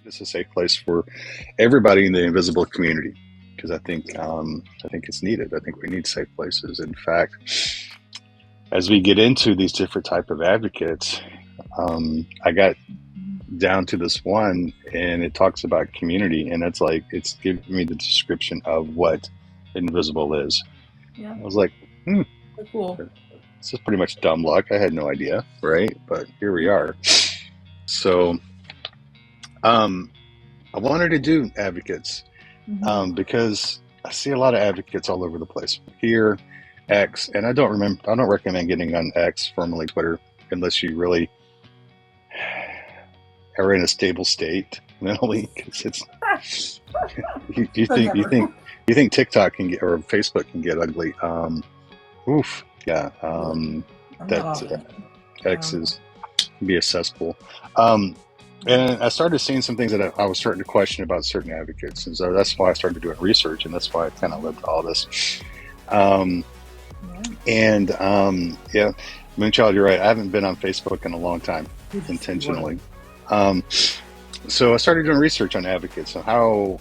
it's a safe place for everybody in the invisible community because I think it's needed. I think we need safe places. In fact, as we get into these different type of advocates, I got down to this one, and it talks about community, and it's giving me the description of what invisible is. Yeah, I was like, hmm, so cool. this is pretty much dumb luck. I had no idea, right? But here we are. So, um, I wanted to do advocates Hmm. because I see a lot of advocates all over the place here, X, and I don't recommend getting on X, formerly Twitter, unless you really are in a stable state mentally. Because you So think you never. think you think TikTok can get or Facebook can get ugly. Oof, yeah. I'm not That on it. X Um, is can be a cesspool. Um, and I started seeing some things that I was starting to question about certain advocates, and so that's why I started doing research, and that's why I kind of led to all this. Um, yeah, yeah, Moonchild, you're right. I haven't been on Facebook in a long time, you wouldn't. intentionally. Um, so I started doing research on advocates and how,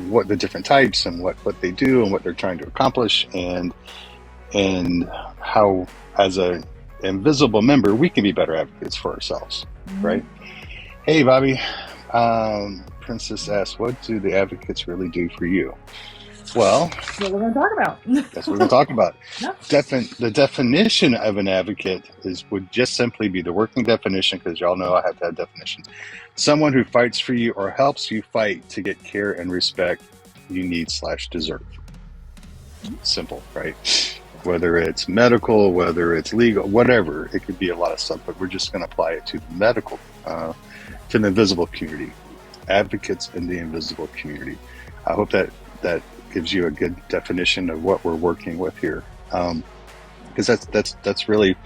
what the different types and what they do and what they're trying to accomplish, and how, as a invisible member, we can be better advocates for ourselves, right? Hmm. Hey, Bobby. Princess asks, what do the advocates really do for you? Well, What we're going to talk that's what we're about. going to talk about. Yeah. The definition of an advocate would just simply be the working definition, because y'all know I have to have definitions. Someone who fights for you or helps you fight to get care and respect you need/deserve. Simple, right? Whether it's medical, whether it's legal, whatever, it could be a lot of stuff, but we're just going to apply it to the medical, to the invisible community, advocates in the invisible community. I hope that gives you a good definition of what we're working with here, because that's really,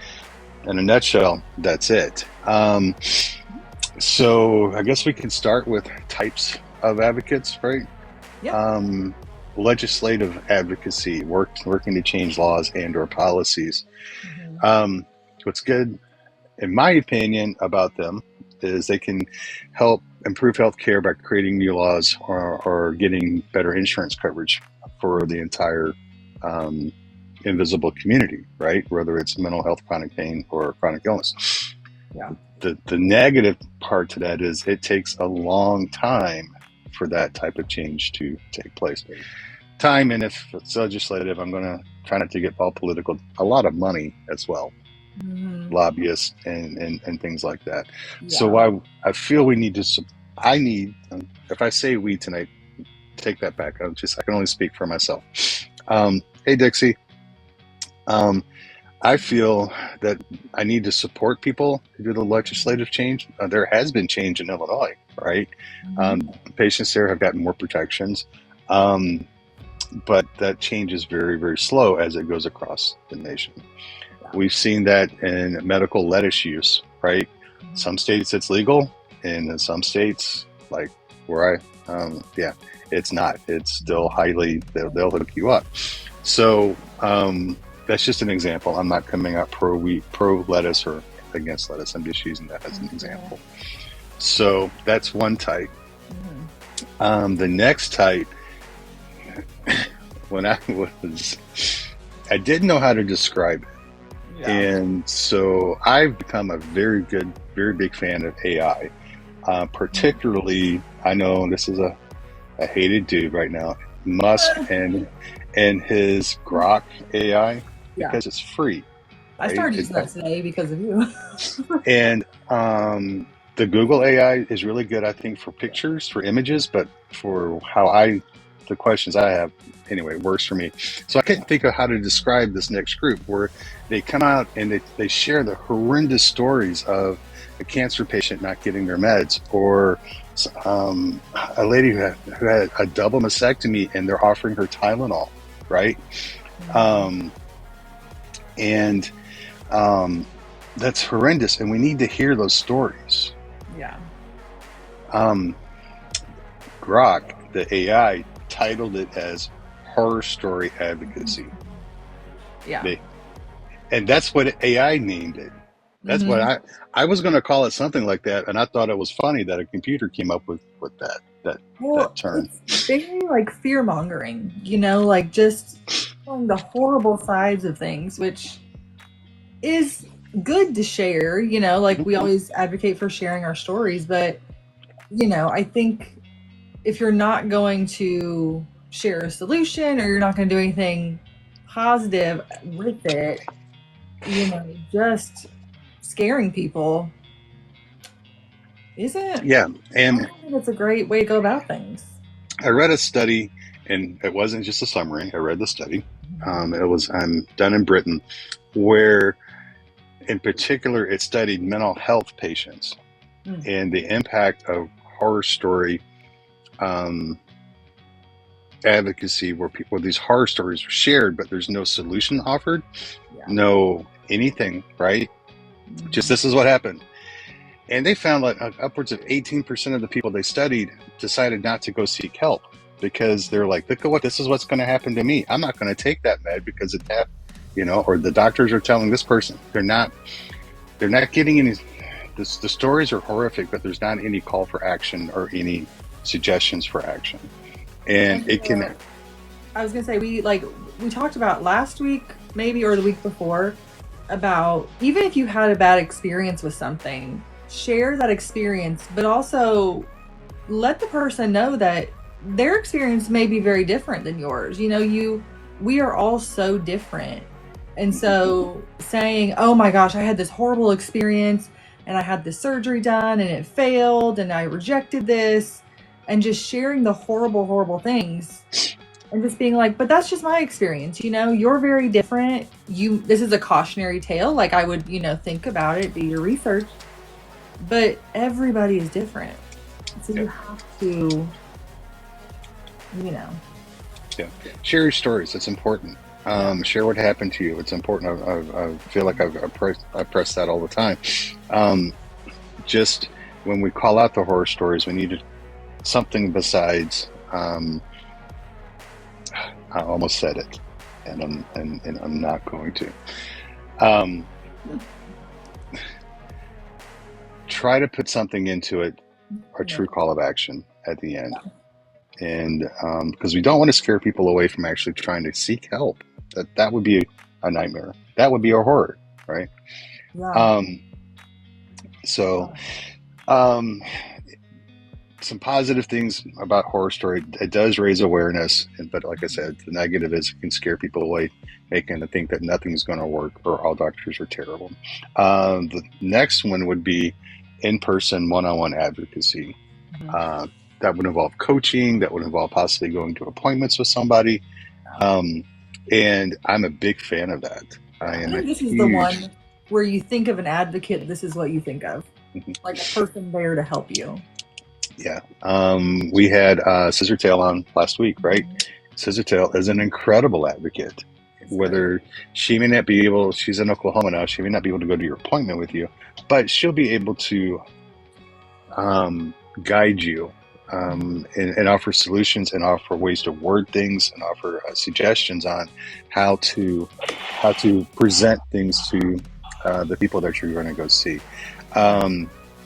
in a nutshell, that's it. So I guess we can start with types of advocates, right? Yeah. Um, Legislative advocacy, working to change laws and/or policies. Hmm. Um, what's good, in my opinion, about them is they can help improve healthcare by creating new laws or getting better insurance coverage for the entire, um, invisible community, right? Whether it's mental health, chronic pain, or chronic illness. Yeah. The negative part to that is it takes a long time for that type of change to take place. Time, and if it's legislative, I'm going to try not to get all political, a lot of money as well, Hmm. lobbyists and things like that. So Yeah. I feel we need to, I need, if I say we tonight, take that back. I can only speak for myself. Hey, Dixie. Um, I feel that I need to support people to do the legislative change. There has been change in Illinois, right? Hmm. Patients there have gotten more protections. Um, but that change is very, very slow as it goes across the nation. Yeah. We've seen that in medical lettuce use, right? Hmm. Some states it's legal, and in some states, like where yeah, it's not. It's still highly, they'll hook you up. So that's just an example. I'm not coming out pro wheat, pro lettuce, or against lettuce. I'm just using that as an Yeah. example. So that's one type. Hmm. The next type, when I didn't know how to describe it. Yeah. And so I've become a very big fan of AI. Particularly, I know this is a hated dude right now, Musk and his Grok AI, Yeah. because it's free, I right? started using that today because of you. And the Google AI is really good, I think, for pictures, for images, but for the questions I have, anyway, works for me. So I couldn't think of how to describe this next group where they come out and they share the horrendous stories of a cancer patient not getting their meds, or a lady who had a double mastectomy and they're offering her Tylenol, right? Hmm. Um, and um, that's horrendous, and we need to hear those stories. Yeah. Um, Grok, the AI, titled it as horror story advocacy. Yeah. They, and that's what AI named it. That's what Hmm. I was going to call it something like that, and I thought it was funny that a computer came up with that Well, term. it's very like fear mongering, like just showing the horrible sides of things, which is good to share, like we always advocate for sharing our stories, but I think if you're not going to share a solution or you're not going to do anything positive with it, just scaring people isn't, Yeah, I and don't think it's a great way to go about things. I read a study, and it wasn't just a summary. I read the study. It was done in Britain, where in particular it studied mental health patients Mm. and the impact of horror story um, advocacy, where these horror stories are shared, but there's no solution offered, Yeah. no anything, right? Just this is what happened. And they found that upwards of 18% of the people they studied decided not to go seek help because they're like, look at this is what's going to happen to me. I'm not going to take that med because it's or the doctors are telling this person they're not getting any. The stories are horrific, but there's not any call for action or any suggestions for action. And it can, I was gonna say we talked about last week maybe or the week before about even if you had a bad experience with something, share that experience, but also let the person know that their experience may be very different than yours. We are all so different. And so saying, "Oh my gosh, I had this horrible experience and I had this surgery done and it failed and I rejected this," and just sharing the horrible, horrible things and just being like, "But that's just my experience, you're very different. This is a cautionary tale. Like I would, think about it, do your research, but everybody is different. So you have to, you know, share your stories. It's important. Share what happened to you. It's important. I feel like I press that all the time. Just when we call out the horror stories, we need something besides. I almost said it, and I'm not going to. Um, try to put something into it, a true call of action at the end, and because we don't want to scare people away from actually trying to seek help. That would be a nightmare. That would be a horror, right? yeah. So, um, some positive things about horror story. It does raise awareness, but like I said, the negative is it can scare people away, making them think that nothing's going to work or all doctors are terrible. The next one would be in-person one-on-one advocacy. That would involve coaching. That would involve possibly going to appointments with somebody. And I'm a big fan of that. I am a think this is the huge. one where you think of an advocate, this is what you think of. Like a person there to help you. Yeah. We had Scissortail on last week, right? Scissortail is an incredible advocate. Whether she may not be able, she's in Oklahoma now, she may not be able to go to your appointment with you, but she'll be able to guide you and offer solutions and offer ways to word things and offer suggestions on how to present things to the people that you're going to go see.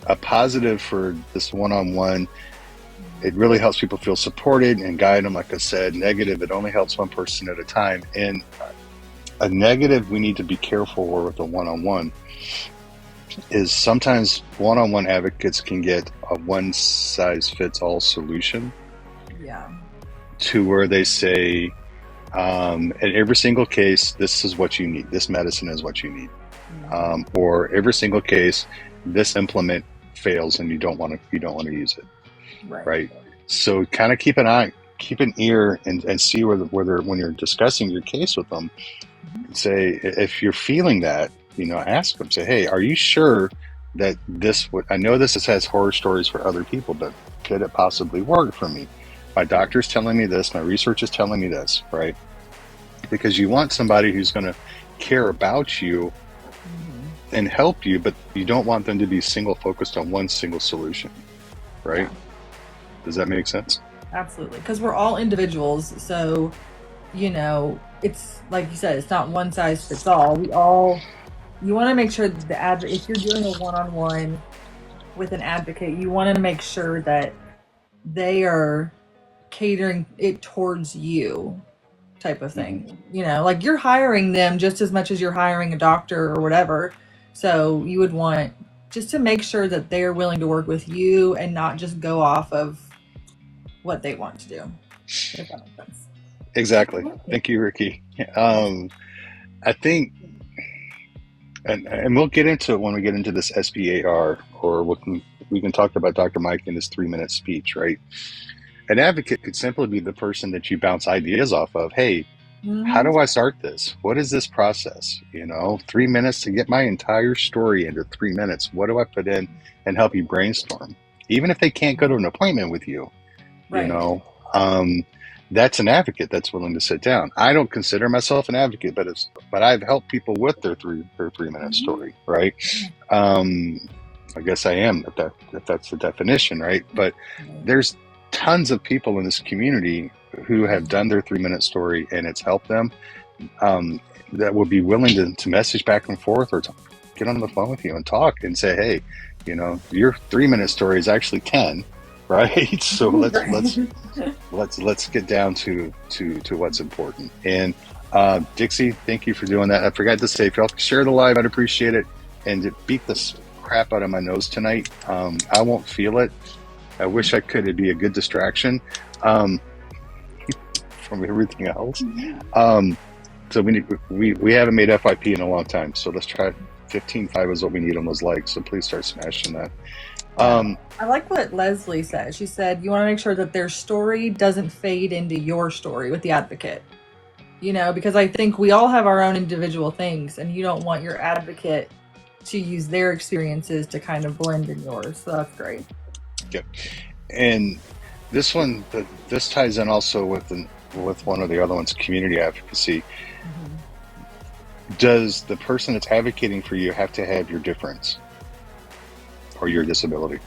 A positive for this one-on-one, it really helps people feel supported and guide them. Like I said, negative, it only helps one person at a time. And a negative we need to be careful with a one-on-one is sometimes one-on-one advocates can get a one-size-fits-all solution. Yeah. To where they say, in every single case, this is what you need. This medicine is what you need. Or every single case, this implement fails and you don't want to use it. Right. So kind of keep an ear and see whether when you're discussing your case with them, say, if you're feeling that, ask them, say, hey, are you sure that I know this has horror stories for other people, but could it possibly work for me? My doctor's telling me this, my research is telling me this, right? Because you want somebody who's going to care about you and help you, but you don't want them to be focused on one single solution, right? Yeah. Does that make sense? Absolutely, because we're all individuals, so it's like you said, it's not one size fits all. We all you want to make sure that if you're doing a one-on-one with an advocate, you want to make sure that they are catering it towards you, type of thing. Like you're hiring them just as much as you're hiring a doctor or whatever. So you would want just to make sure that they're willing to work with you and not just go off of what they want to do. If that makes sense. Exactly. Thank you, Ricky. I think, and we'll get into it when we get into this SBAR, or we can talk about Dr. Mike in his 3-minute speech, right? An advocate could simply be the person that you bounce ideas off of. Hey, how do I start this? What is this process? 3 minutes to get my entire story into 3 minutes. What do I put in and help you brainstorm? Even if they can't go to an appointment with you, Right. That's an advocate that's willing to sit down. I don't consider myself an advocate, but I've helped people with their 3-minute story, right? I guess I am, if that's the definition, right? But there's tons of people in this community who have done their 3-minute story and it's helped them, that will be willing to message back and forth or to get on the phone with you and talk and say, hey, your 3-minute story is actually 10, right? So let's get down to what's important. And Dixie, thank you for doing that. I forgot to say, if y'all share the live, I'd appreciate it. And to beat the crap out of my nose tonight, I won't feel it. I wish I could. It'd be a good distraction from everything else. So we haven't made FYP in a long time. So let's try 15.5 is what we need on those likes. So please start smashing that. I like what Leslie said. She said, you want to make sure that their story doesn't fade into your story with the advocate. Because I think we all have our own individual things, and you don't want your advocate to use their experiences to kind of blend in yours. So that's great. Yep. And this ties in also with one of the other ones, community advocacy. Does the person that's advocating for you have to have your difference or your disability?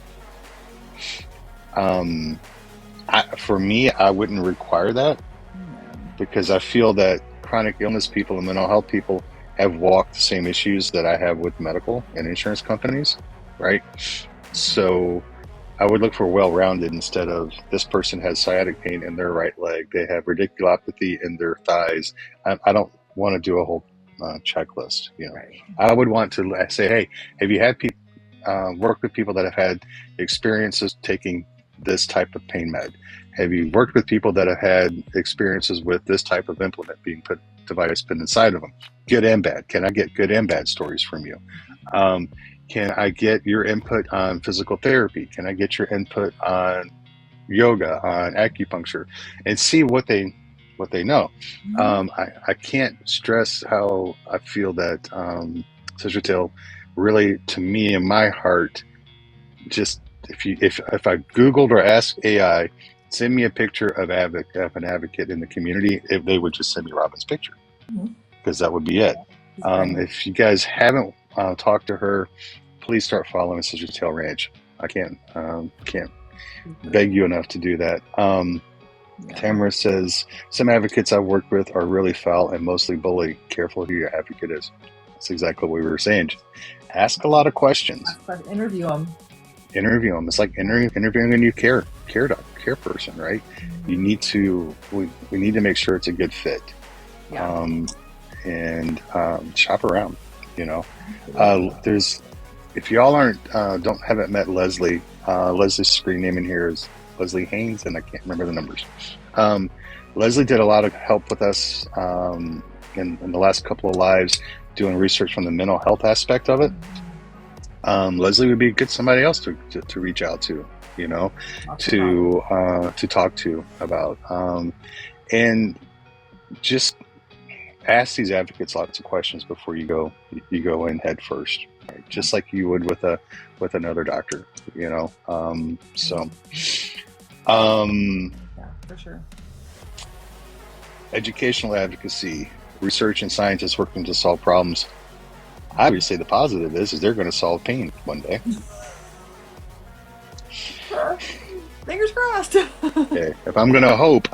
For me, I wouldn't require that, because I feel that chronic illness people and mental health people have walked the same issues that I have with medical and insurance companies, right? So I would look for well-rounded instead of this person has sciatic pain in their right leg, they have radiculopathy in their thighs. I don't want to do a whole checklist. Right. I would want to say, hey, have you had worked with people that have had experiences taking this type of pain med? Have you worked with people that have had experiences with this type of implement device put inside of them? Good and bad. Can I get good and bad stories from you? Can I get your input on physical therapy? Can I get your input on yoga, on acupuncture, and see what they know? I can't stress how I feel that Sister Tail really, to me, in my heart, just if I Googled or asked AI, send me a picture of an advocate in the community, if they would just send me Robin's picture, because that would be it. If you guys haven't talked to her, please start following Sister Tail Ranch. I can't beg you enough to do that. Tamara says, some advocates I've worked with are really foul and mostly bully. Careful who your advocate is. That's exactly what we were saying. Just ask a lot of questions. Interview them. It's like interviewing a new care person, right? You need to we need to make sure it's a good fit. And shop around. There's, if y'all haven't met Leslie, Leslie's screen name in here is Leslie Haynes, and I can't remember the numbers. Leslie did a lot of help with us in the last couple of lives, doing research from the mental health aspect of it. Leslie would be somebody else to reach out to, to talk to about, and just ask these advocates lots of questions before you go in head first, right? Just like you would with another doctor, Yeah, for sure. Educational advocacy, research and scientists working to solve problems. I would say the positive is they're going to solve pain one day. Fingers crossed. Okay. If I'm going to hope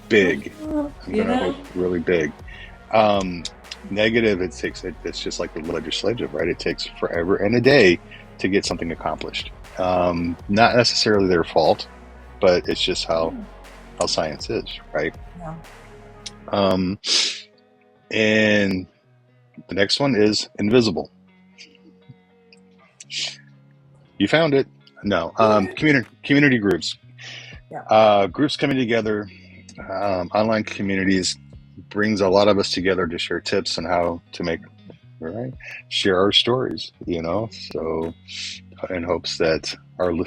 big. I'm going to hope really big. Um, Negative, it's just like the legislative, right? It takes forever and a day to get something accomplished. Not necessarily their fault, but it's just how science is, right? Yeah. Um, and the next one is invisible. You found it. No. Community groups. Yeah. Groups coming together, online communities brings a lot of us together to share tips on how to make, right? Share our stories, so in hopes that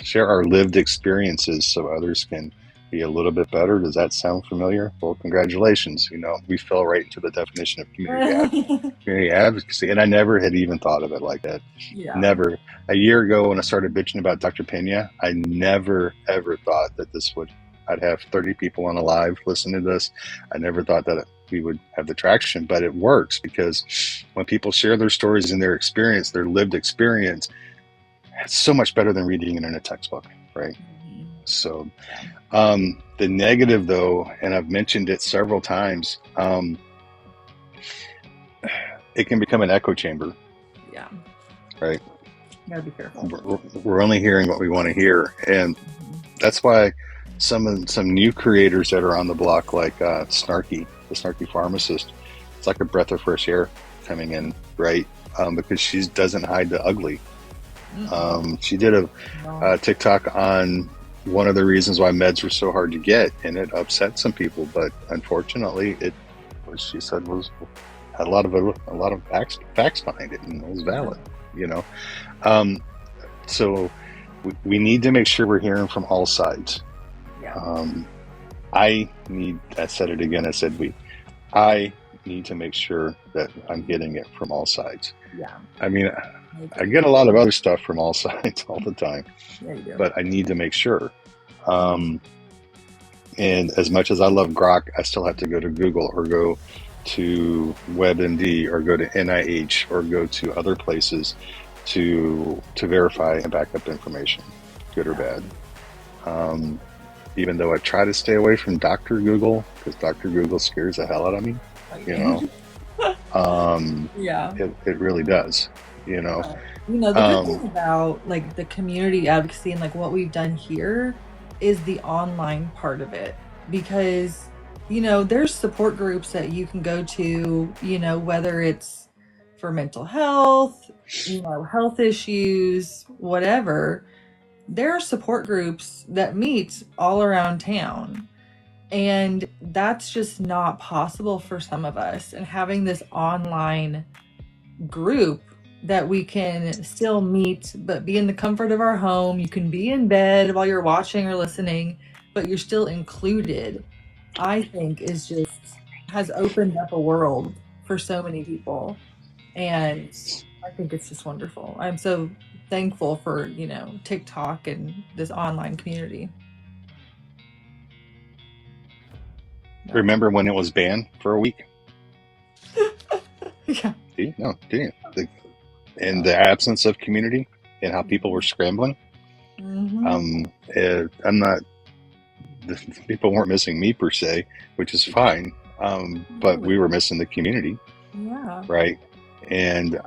share our lived experiences so others can be a little bit better. Does that sound familiar? Well, congratulations. We fell right into the definition of community advocacy, and I never had even thought of it like that. Yeah. Never. A year ago when I started bitching about Dr. Pena, I never ever thought that I'd have 30 people on a live listening to this. I never thought that we would have the traction, but it works because when people share their stories and their experience, their lived experience, it's so much better than reading it in a textbook, right? Mm-hmm. So the negative, though, and I've mentioned it several times, it can become an echo chamber. Yeah. Right. You gotta be careful. We're only hearing what we want to hear, and that's why some new creators that are on the block, like Snarky, the Snarky Pharmacist, it's like a breath of fresh air coming in, right? Because she doesn't hide the ugly. She did a TikTok on one of the reasons why meds were so hard to get, and it upset some people. But unfortunately, what she said had a lot of facts behind it, and it was valid. So we need to make sure we're hearing from all sides. Yeah. I said it again. I said I need to make sure that I'm getting it from all sides. Yeah. I mean, I get a lot of other stuff from all sides all the time, yeah, you do. but I need to make sure. And as much as I love Grok, I still have to go to Google or go to WebMD or go to NIH or go to other places to verify and back up information, good or bad. Even though I try to stay away from Dr. Google, because Dr. Google scares the hell out of me, Yeah. It really does, The good thing about like the community advocacy and like what we've done here is the online part of it, because there's support groups that you can go to, whether it's for mental health, health issues, whatever. There are support groups that meet all around town, and that's just not possible for some of us. And having this online group that we can still meet but be in the comfort of our home, you can be in bed while you're watching or listening, but you're still included, I think has opened up a world for so many people. And I think it's just wonderful. I'm so thankful for, TikTok and this online community. Remember when it was banned for a week? Yeah. No, didn't you? In the absence of community and how people were scrambling. Mm-hmm. I'm not. People weren't missing me per se, which is fine. But we were missing the community. Yeah. Right. And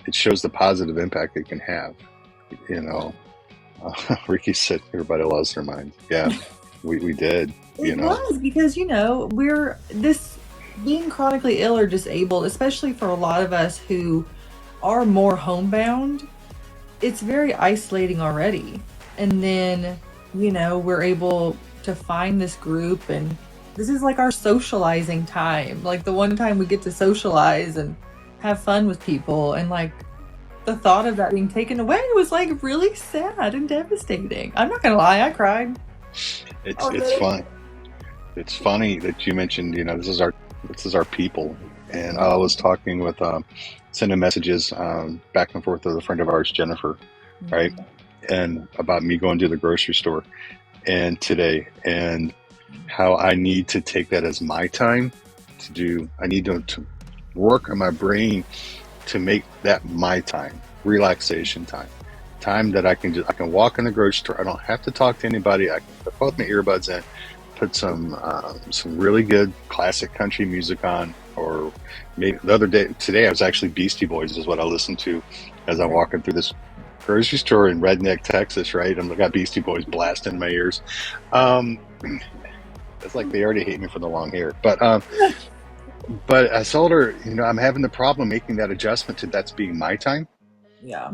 it shows the positive impact it can have. Ricky said everybody lost their minds. Yeah, we did. It was because we're being chronically ill or disabled, especially for a lot of us who are more homebound. It's very isolating already, and then we're able to find this group, and this is like our socializing time, like the one time we get to socialize and have fun with people, and like the thought of that being taken away was like really sad and devastating. I'm not gonna lie, I cried. It's fun. It's funny that you mentioned this is our people, and I was talking with sending messages back and forth with a friend of ours, Jennifer, right, and about me going to the grocery store and today, and how I need to take that as my time I need to work on my brain to make that my time, relaxation time that I can walk in the grocery store. I don't have to talk to anybody. I can put both my earbuds in, put some really good classic country music on, or or maybe the other day, today I was actually Beastie Boys is what I listened to as I'm walking through this grocery store in Redneck, Texas, right? And I got Beastie Boys blasting in my ears. It's like they already hate me for the long hair. But I told her, I'm having the problem making that adjustment to that's being my time. Yeah.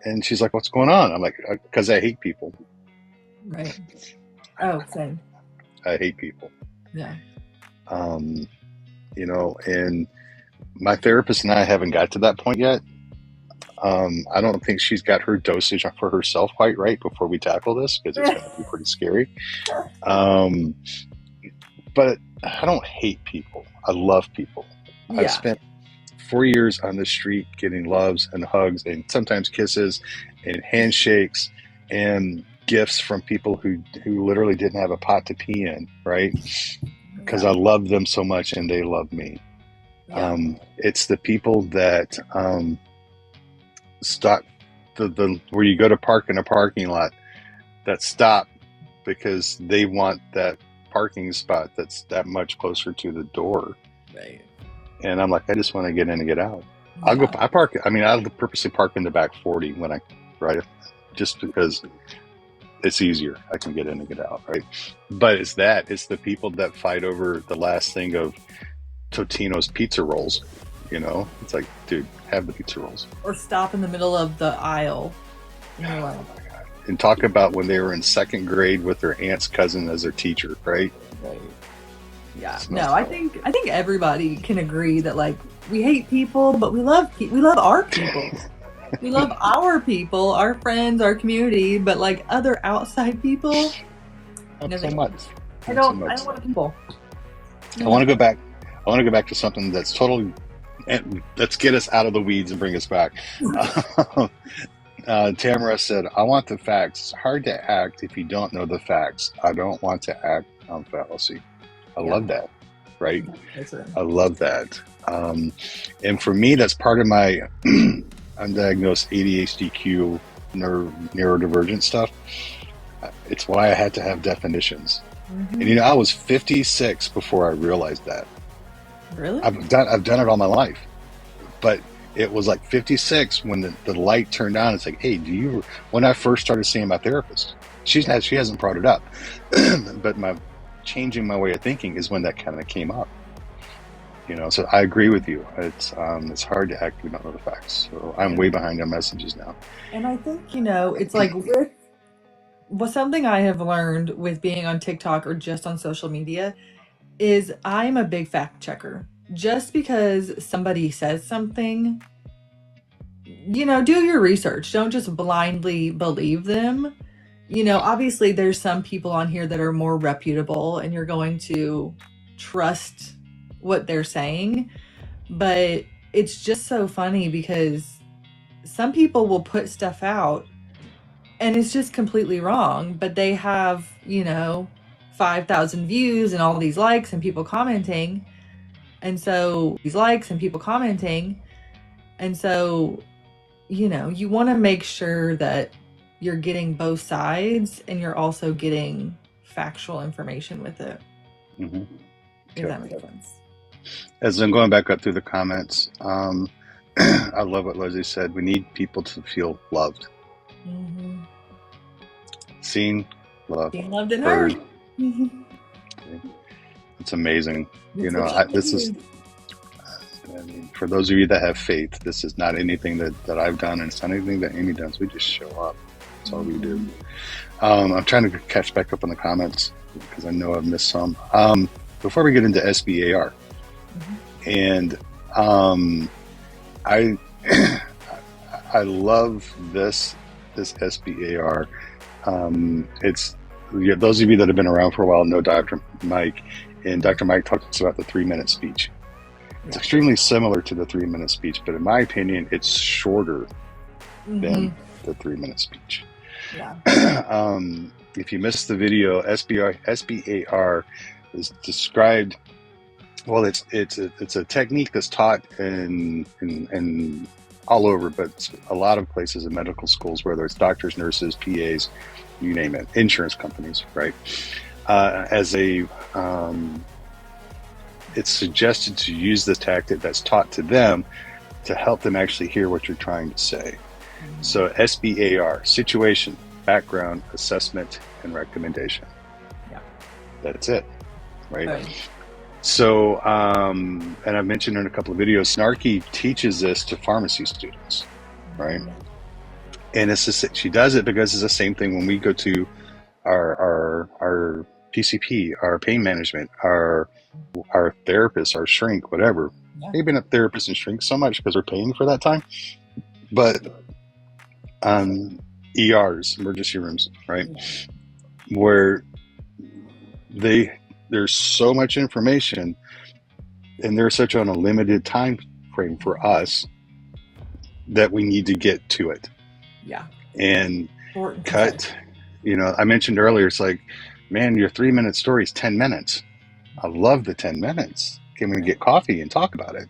And she's like, what's going on? I'm like, because I hate people. Right. Oh, same. I hate people. Yeah. And my therapist and I haven't got to that point yet. I don't think she's got her dosage for herself quite right before we tackle this, because it's going to be pretty scary. But I don't hate people. I love people. Yeah. I've spent 4 years on the street getting loves and hugs and sometimes kisses and handshakes and gifts from people who literally didn't have a pot to pee in, right? Because I love them so much and they love me. Yeah. It's the people that stop where you go to park in a parking lot, that stop because they want that parking spot that's that much closer to the door. Right. And I'm like, I just want to get in and get out. Yeah. I park. I mean, I'll purposely park in the back 40 when I ride it, just because it's easier. I can get in and get out, right? But it's the people that fight over the last thing of Totino's pizza rolls. It's like, dude, have the pizza rolls. Or stop in the middle of the aisle. Oh my God. And talk about when they were in second grade with their aunt's cousin as their teacher, right? Right. Yeah. No, I think everybody can agree that, like, we hate people, but we love our people. We love our people, our friends, our community, but like other outside people, not so much. I don't want people. I want to go back. I want to go back to something that's totally. Let's get us out of the weeds and bring us back. Tamara said, I want the facts. It's hard to act if you don't know the facts. I don't want to act on fallacy. I love that, right? I love that. And for me, that's part of my undiagnosed ADHD neurodivergent stuff. It's why I had to have definitions. Mm-hmm. And I was 56 before I realized that. Really? I've done it all my life, but it was like 56 when the light turned on. It's like, hey, when I first started seeing my therapist, she hasn't brought it up, but changing my way of thinking is when that kind of came up. So I agree with you. It's hard to act if you don't know the facts. So I'm way behind on messages now. And I think, it's like something I have learned with being on TikTok or just on social media is I'm a big fact checker. Just because somebody says something, do your research. Don't just blindly believe them. Obviously there's some people on here that are more reputable and you're going to trust what they're saying. But it's just so funny because some people will put stuff out and it's just completely wrong, but they have, 5,000 views and all these likes and people commenting. And so you want to make sure that you're getting both sides and you're also getting factual information with it. Mm-hmm. If that makes sense. As I'm going back up through the comments, I love what Leslie said. We need people to feel loved. Mm-hmm. Seen, loved, being loved and heard. Mm-hmm. It's amazing. For those of you that have faith, this is not anything that I've done, and it's not anything that Amy does. We just show up. That's all we do. I'm trying to catch back up on the comments because I know I've missed some. Before we get into SBAR, and I love this SBAR. It's those of you that have been around for a while know Dr. Mike, and Dr. Mike talks about the 3-minute speech. It's extremely similar to the 3-minute speech, but in my opinion, it's shorter than the 3-minute speech. Yeah. If you missed the video, SBAR is described. Well, it's a technique that's taught in all over, but a lot of places in medical schools, whether it's doctors, nurses, PAs, you name it, insurance companies, right? As a it's suggested to use the tactic that's taught to them to help them actually hear what you're trying to say. So SBAR, situation, background, assessment, and recommendation. Yeah. That's it, right? So, and I've mentioned in a couple of videos, Snarky teaches this to pharmacy students, right? And she does it because it's the same thing when we go to our PCP, our pain management, our therapist, our shrink, whatever. Maybe not therapists and shrink so much because they're paying for that time, but ERs, emergency rooms, right? Where there's so much information and there's such on a limited time frame for us that we need to get to it. Yeah. And cut, I mentioned earlier, it's like, man, your 3-minute story is 10 minutes. I love the 10 minutes. Can we get coffee and talk about it?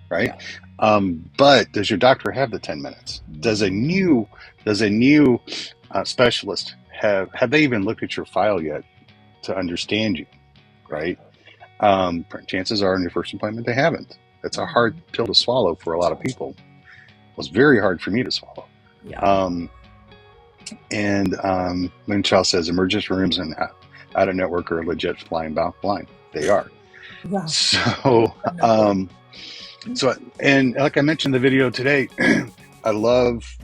Right. Yeah. But does your doctor have the 10 minutes? Does a new specialist have they even looked at your file yet to understand you? Right. Chances are in your first appointment, they haven't. That's a hard pill to swallow for a lot of people. It was very hard for me to swallow. Yeah. When Charles says emergency rooms and out of network are legit flying blind, they are. Yeah. So, and like I mentioned in the video today, I love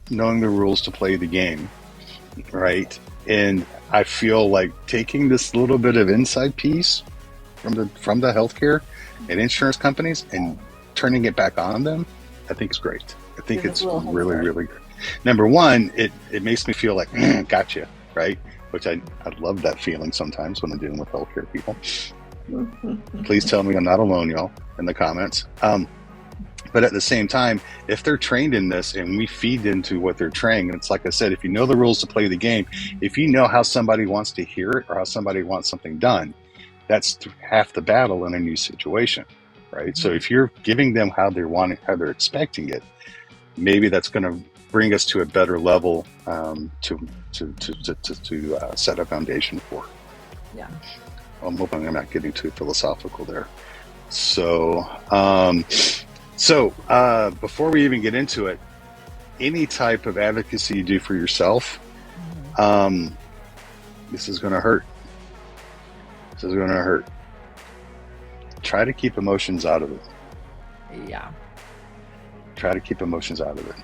knowing the rules to play the game, right? And I feel like taking this little bit of inside piece from the healthcare and insurance companies and turning it back on them, I think is great. I think it's really, really good. Number one, it makes me feel like, gotcha, right? Which I love that feeling sometimes when I'm dealing with healthcare people. Please tell me I'm not alone, y'all, in the comments. But at the same time, if they're trained in this and we feed into what they're trained, and it's like I said, if you know the rules to play the game, if you know how somebody wants to hear it or how somebody wants something done, that's half the battle in a new situation, right? So if you're giving them how they're expecting it, maybe that's going to bring us to a better level to set a foundation for. Yeah. I'm hoping I'm not getting too philosophical there. So, before we even get into it, any type of advocacy you do for yourself, this is going to hurt. This is going to hurt. Try to keep emotions out of it. Yeah. Try to keep emotions out of it.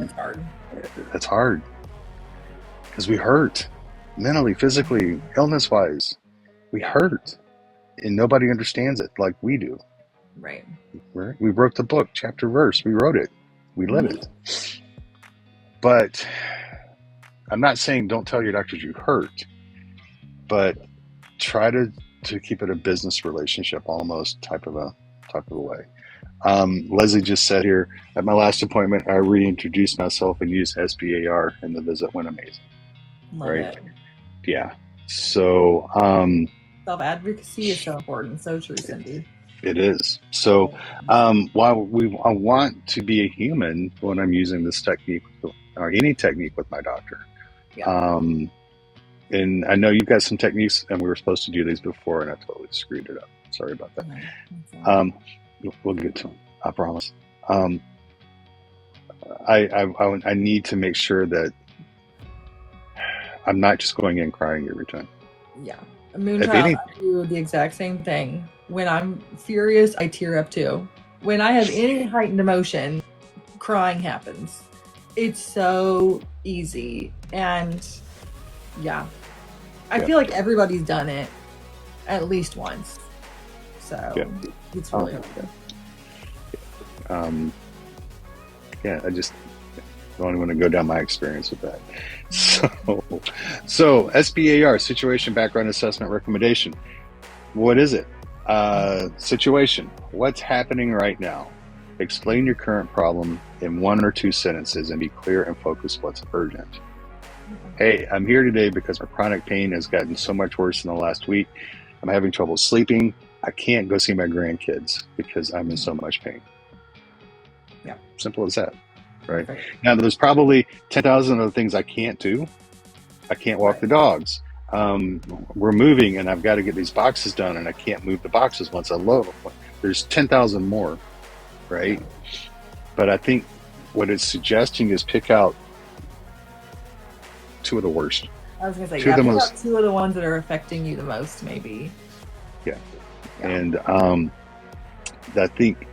It's hard. It's hard. Because we hurt. Mentally, physically, illness-wise. We hurt. And nobody understands it like we do. Right. We wrote the book, chapter, verse. We wrote it. We live it. But I'm not saying don't tell your doctors you hurt. But try to keep it a business relationship almost type of a way. Leslie just said here, at my last appointment, I reintroduced myself and used SBAR, and the visit went amazing. Love it. Yeah. So self-advocacy is so important. So true, Cindy. It is. So while I want to be a human when I'm using this technique or any technique with my doctor. Yeah. And I know you've got some techniques, and we were supposed to do these before, and I totally screwed it up. Sorry about that. We'll get to them, I promise. I need to make sure that I'm not just going in crying every time. Yeah. Moonchild, I do the exact same thing. When I'm furious, I tear up too. When I have any heightened emotion, crying happens. It's so easy. And yeah, I feel like everybody's done it at least once. So it's really helpful. I just don't want to go down my experience with that. So SBAR, situation, background, assessment, recommendation. What is it? Situation. What's happening right now? Explain your current problem in 1 or 2 sentences and be clear and focus what's urgent. Hey, I'm here today because my chronic pain has gotten so much worse in the last week. I'm having trouble sleeping. I can't go see my grandkids because I'm in so much pain. Yeah, simple as that, right? Now, there's probably 10,000 other things I can't do. I can't walk the dogs. we're moving and I've got to get these boxes done and I can't move the boxes once I load them. There's 10,000 more, right? But I think what it's suggesting is pick out two of the worst. I was gonna say, Two of the pick most, out two of the ones that are affecting you the most, maybe. yeah. Yeah. And I think,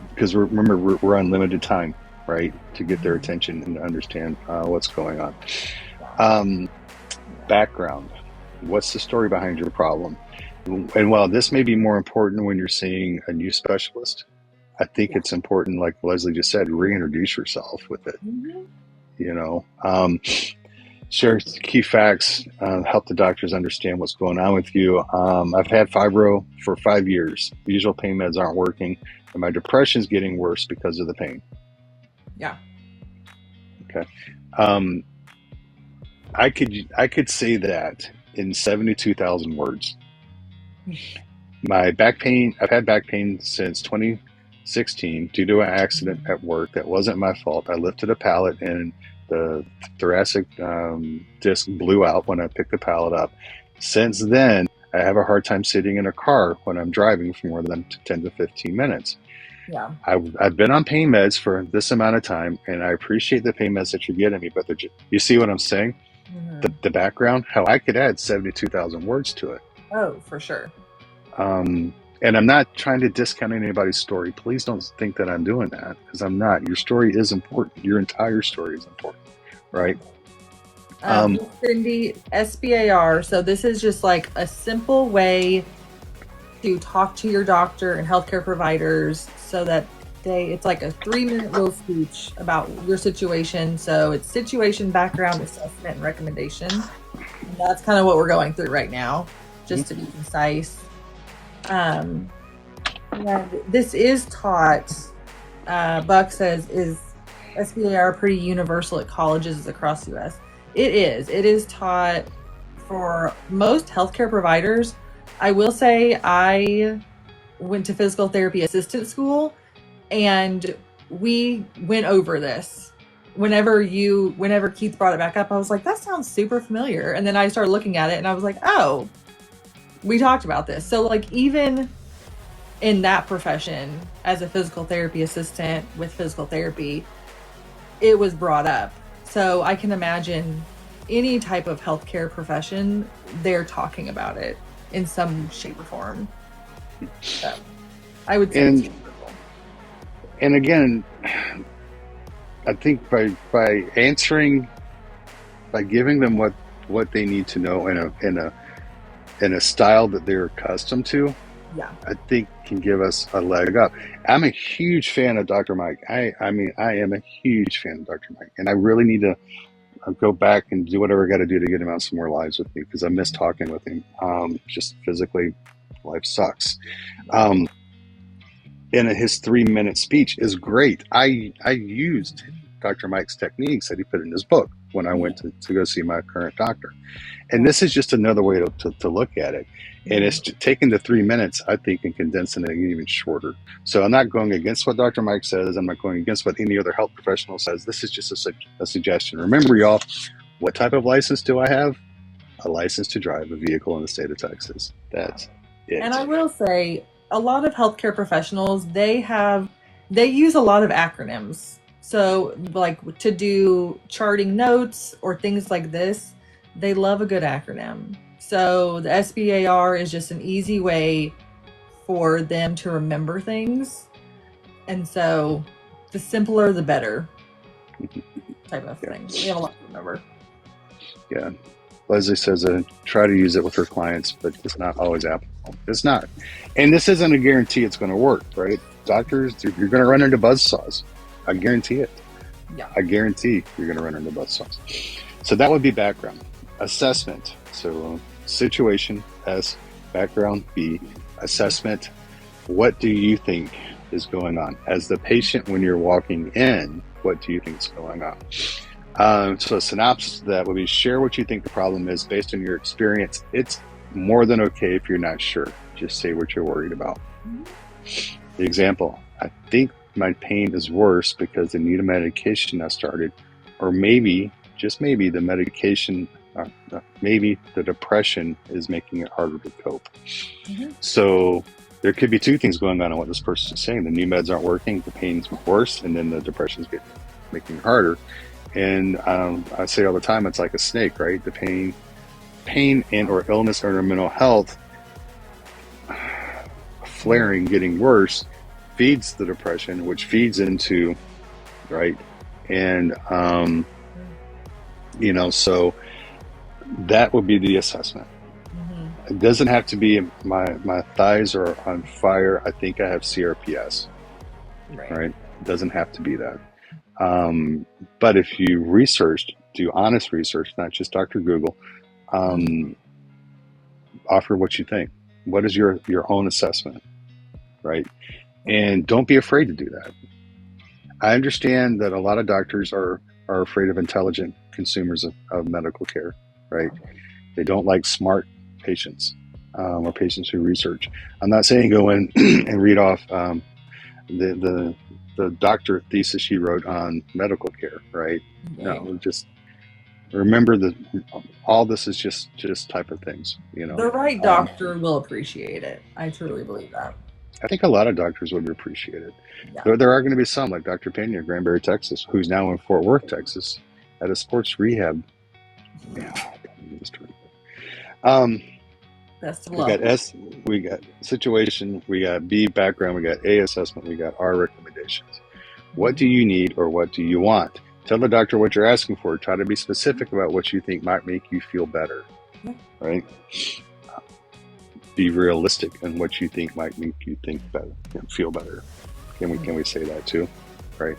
because remember, we're on limited time, right, to get their attention and to understand what's going on. Background. What's the story behind your problem? And while this may be more important when you're seeing a new specialist, I think it's important, like Leslie just said, reintroduce yourself with it. You know, share key facts, help the doctors understand what's going on with you. I've had fibro for 5 years. Usual pain meds aren't working, and my depression is getting worse because of the pain. Yeah. Okay. I could say that in 72,000 words. My back pain, I've had back pain since 2016 due to an accident at work that wasn't my fault. I lifted a pallet and the thoracic disc blew out when I picked the pallet up. Since then, I have a hard time sitting in a car when I'm driving for more than 10 to 15 minutes. Yeah. I've been on pain meds for this amount of time, and I appreciate the pain meds that you're getting me, but you see what I'm saying? The background, how I could add 72,000 words to it. Oh, for sure. And I'm not trying to discount anybody's story. Please don't think that I'm doing that, because I'm not. Your story is important. Your entire story is important, right? Cindy, SBAR. So this is just like a simple way to talk to your doctor and healthcare providers so that it's like a 3-minute little speech about your situation. So it's situation, background, assessment, and recommendation. And that's kind of what we're going through right now, just to be concise. And this is taught, Buck says, is SBAR pretty universal at colleges across the US? It is taught for most healthcare providers. I will say I went to physical therapy assistant school, and we went over this. Whenever Keith brought it back up, I was like, that sounds super familiar. And then I started looking at it and I was like, oh, we talked about this. So like, even in that profession as a physical therapy assistant with physical therapy, it was brought up. So I can imagine any type of healthcare profession, they're talking about it in some shape or form. So I would say and again, I think by answering, by giving them what they need to know in a style that they're accustomed to, I think can give us a leg up. I'm a huge fan of Dr. Mike. I am a huge fan of Dr. Mike, and I really need to go back and do whatever I got to do to get him out some more lives with me, because I miss talking with him. Just physically, life sucks. And his 3-minute speech is great. I used Dr. Mike's techniques that he put in his book when I went to go see my current doctor. And this is just another way to look at it. And it's taking the 3 minutes, I think, and condensing it even shorter. So I'm not going against what Dr. Mike says. I'm not going against what any other health professional says. This is just a suggestion. Remember, y'all, what type of license do I have? A license to drive a vehicle in the state of Texas. That's it. And I will say, a lot of healthcare professionals, they use a lot of acronyms. So like to do charting notes or things like this, they love a good acronym. So the SBAR is just an easy way for them to remember things. And so the simpler, the better type of thing. We have a lot to remember. Yeah. Leslie says try to use it with her clients, but it's not always applicable. It's not. And this isn't a guarantee it's going to work, right? Doctors, you're going to run into buzzsaws. I guarantee it. Yeah. I guarantee you're going to run into buzzsaws. So that would be background. Assessment. So situation, S, background, B, assessment. What do you think is going on? As the patient, when you're walking in, what do you think is going on? So a synopsis of that would be share what you think the problem is based on your experience. It's more than okay if you're not sure. Just say what you're worried about. The example, I think my pain is worse because the need of medication I started, or maybe, just maybe, the medication maybe the depression is making it harder to cope. Mm-hmm. So there could be two things going on in what this person is saying. The new meds aren't working, the pain's worse, and then the depression's making it harder. And I say all the time, it's like a snake, right? The pain and or illness or mental health flaring, getting worse, feeds the depression, which feeds into, right? And, so that would be the assessment. It doesn't have to be my thighs are on fire. I think I have CRPS, right? It doesn't have to be that. But if you do honest research, not just Dr. Google, offer what you think. What is your own assessment, right? And don't be afraid to do that. I understand that a lot of doctors are afraid of intelligent consumers of medical care, right? They don't like smart patients or patients who research. I'm not saying go in and read off the doctorate thesis she wrote on medical care, right? No, just remember that all this is just type of things, The right doctor will appreciate it. I truly believe that. I think a lot of doctors would appreciate it. Yeah. There are going to be some, like Dr. Pena of Granbury, Texas, who's now in Fort Worth, Texas, at a sports rehab. Best of luck. We got situation, we got B, background, we got A, assessment, we got R, recommendations. What do you need or what do you want? Tell the doctor what you're asking for. Try to be specific about what you think might make you feel better, right? Be realistic in what you think might make you feel better. Can we say that too, right?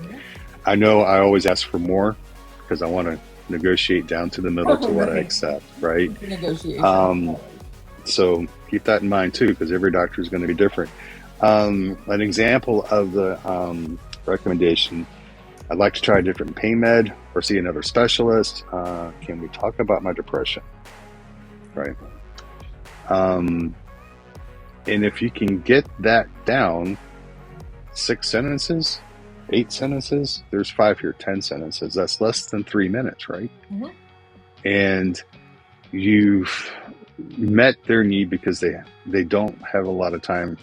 I know I always ask for more because I want to negotiate down to the middle to what I accept, right? Negotiation. So keep that in mind too, because every doctor is going to be different. An example of the recommendation: I'd like to try a different pain med or see another specialist. Can we talk about my depression, right? And if you can get that down, 6 sentences, 8 sentences, there's 5 here, 10 sentences. That's less than 3 minutes, right? And you've met their need because they don't have a lot of time.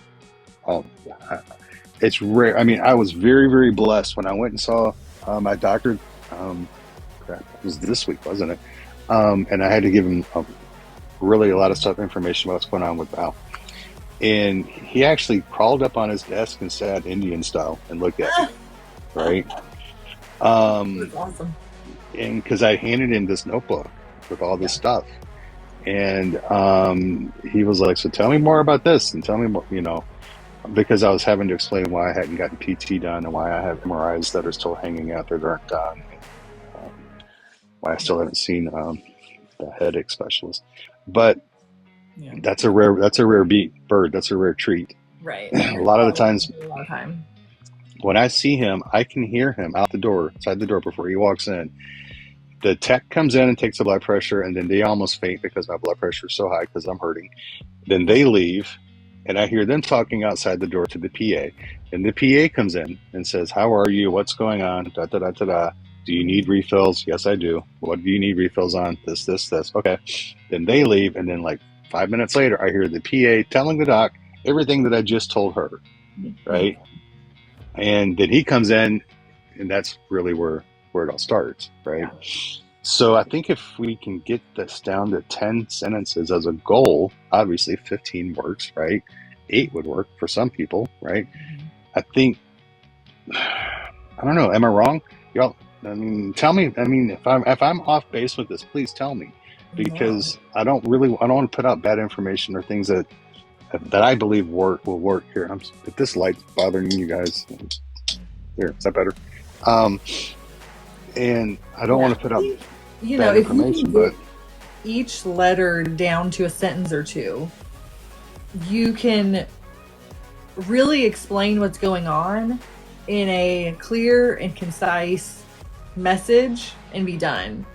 It's rare. I mean, I was very, very blessed when I went and saw my doctor. It was this week, wasn't it? And I had to give him really a lot of information about what's going on with Val. And he actually crawled up on his desk and sat Indian style and looked at me, right? That's awesome. And because I handed him this notebook with all this stuff. And he was like, so tell me more about this and tell me more, because I was having to explain why I hadn't gotten PT done and why I have MRIs that are still hanging out there that aren't done. Why I still haven't seen the headache specialist. But that's a rare bird. That's a rare treat. Right. A lot of times when I see him, I can hear him outside the door before he walks in. The tech comes in and takes the blood pressure, and then they almost faint because my blood pressure is so high because I'm hurting. Then they leave, and I hear them talking outside the door to the PA. And the PA comes in and says, how are you? What's going on? Da, da, da, da, da. Do you need refills? Yes, I do. What do you need refills on? This. Okay. Then they leave, and then like 5 minutes later, I hear the PA telling the doc everything that I just told her, right? And then he comes in, and that's really where it all starts, right? So I think if we can get this down to 10 sentences as a goal, obviously 15 works, right? 8 would work for some people, right? I think, I don't know, am I wrong? Y'all, I mean, tell me, if I'm off base with this, please tell me, because I don't want to put out bad information or things that I believe will work here. If this light's bothering you guys, here, is that better? And I don't want to put out bad information, but each letter down to a sentence or two, you can really explain what's going on in a clear and concise message and be done.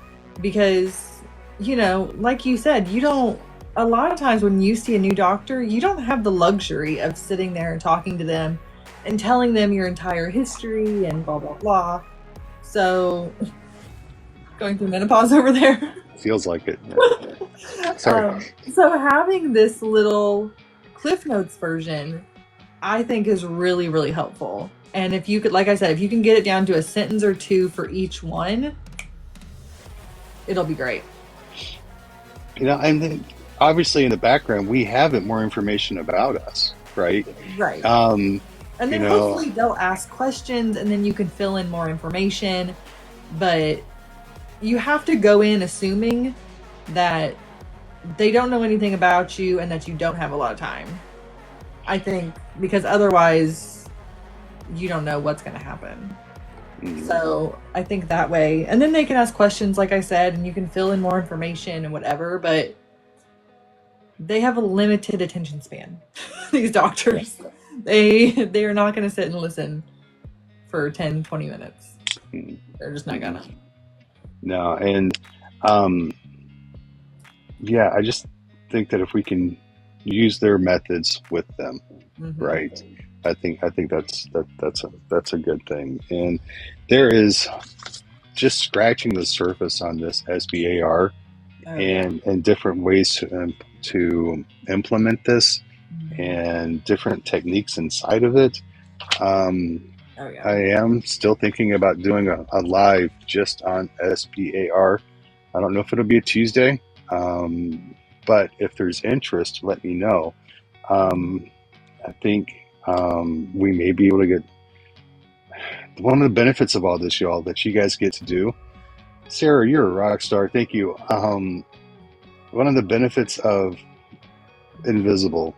Because, like you said, a lot of times when you see a new doctor, you don't have the luxury of sitting there and talking to them and telling them your entire history and blah, blah, blah. So Going through menopause over there. Feels like it. Sorry. So having this little Cliff Notes version, I think is really, really helpful. And if you could, like I said, if you can get it down to a sentence or two for each one, it'll be great. And then obviously in the background, we have more information about us, right? Right. Um, And then hopefully they'll ask questions and then you can fill in more information. But you have to go in assuming that they don't know anything about you and that you don't have a lot of time. I think because otherwise you don't know what's going to happen. So I think that way, and then they can ask questions, like I said, and you can fill in more information and whatever, but they have a limited attention span. These doctors, they are not going to sit and listen for 10, 20 minutes. They're just not gonna. No, and yeah, I just think that if we can use their methods with them, right? I think that's a good thing. And there is just scratching the surface on this SBAR and different ways to implement this and different techniques inside of it. I am still thinking about doing a live just on SBAR. I don't know if it'll be a Tuesday, but if there's interest, let me know. I think we may be able to get one of the benefits of all this, y'all, that you guys get to do. Sarah, you're a rock star. Thank you. One of the benefits of Invisible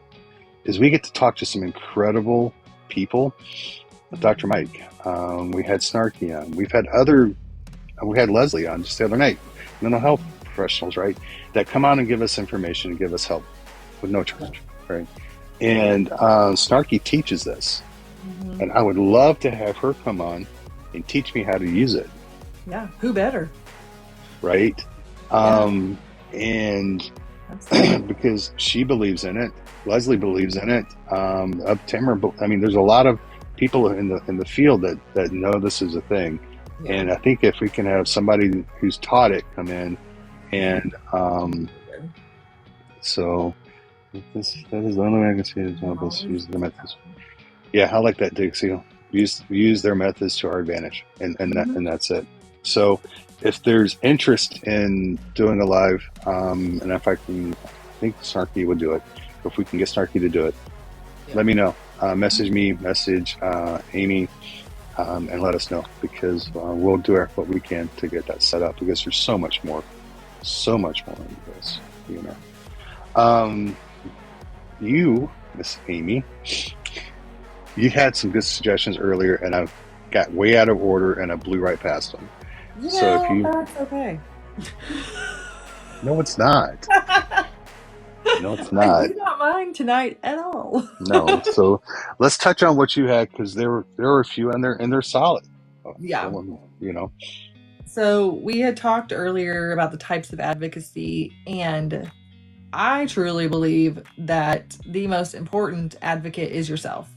is we get to talk to some incredible people. Dr. Mike, we had Snarky on. We had Leslie on just the other night. Mental health professionals, right? That come on and give us information and give us help with no charge, right? And Snarky teaches this. And I would love to have her come on and teach me how to use it. Yeah, who better? Right? And because she believes in it, Leslie believes in it, Timmer, I mean, there's a lot of people in the field that know this is a thing. And I think if we can have somebody who's taught it come in and so that is the only way I can see it is use the methods. Yeah, I like that, Dixie. Use their methods to our advantage, and that's it. So if there's interest in doing a live, and if I think Snarky would do it. If we can get Snarky to do it, let me know. Message me, message Amy, and let us know, because we'll do what we can to get that set up, because there's so much more into this, you know. You, Miss Amy, you had some good suggestions earlier, and I got way out of order, and I blew right past them. Yeah, so that's okay. No, it's not. No, it's not. I do not mind tonight at all. No. So let's touch on what you had, because there were a few in there, and they're solid. Yeah. You know. So we had talked earlier about the types of advocacy, and I truly believe that the most important advocate is yourself.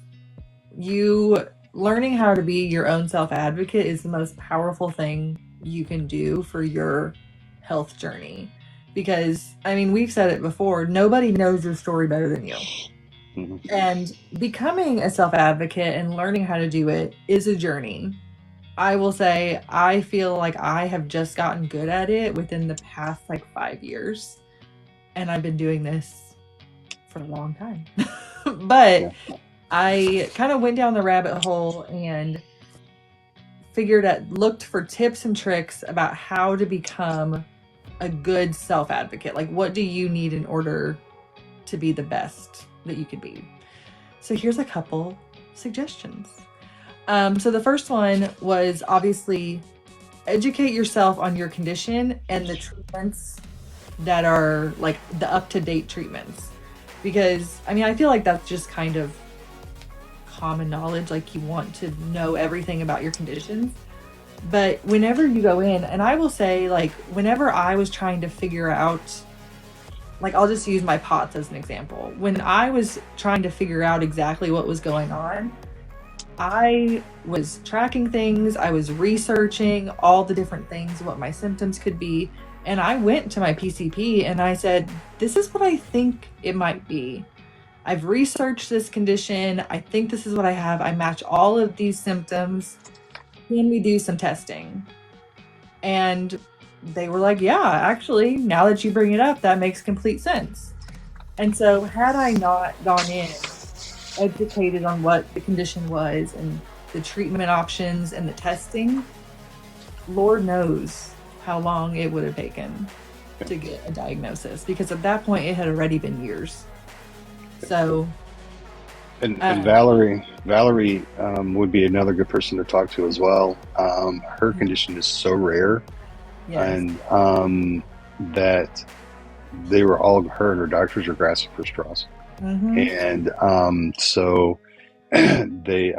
You learning how to be your own self-advocate is the most powerful thing you can do for your health journey. Because, I mean, we've said it before, nobody knows your story better than you. And becoming a self-advocate and learning how to do it is a journey. I will say, I feel like I have just gotten good at it within the past 5 years. And I've been doing this for a long time. But I kind of went down the rabbit hole and looked for tips and tricks about how to become a good self-advocate. Like, what do you need in order to be the best that you could be? So here's a couple suggestions. So the first one was obviously educate yourself on your condition and the treatments that are like the up-to-date treatments. Because, I mean, I feel like that's just kind of common knowledge. Like, you want to know everything about your conditions. But whenever you go in, and I will say, whenever I was trying to figure out, I'll just use my POTS as an example. When I was trying to figure out exactly what was going on, I was tracking things, I was researching all the different things, what my symptoms could be. And I went to my PCP and I said, this is what I think it might be. I've researched this condition. I think this is what I have. I match all of these symptoms. Can we do some testing? And they were like, yeah, actually, now that you bring it up, that makes complete sense. And so had I not gone in educated on what the condition was and the treatment options and the testing, Lord knows how long it would have taken to get a diagnosis, because at that point it had already been years. So and Valerie would be another good person to talk to as well. Her condition is so rare, yes. And that they were all, her and her doctors are grasping for straws. And so they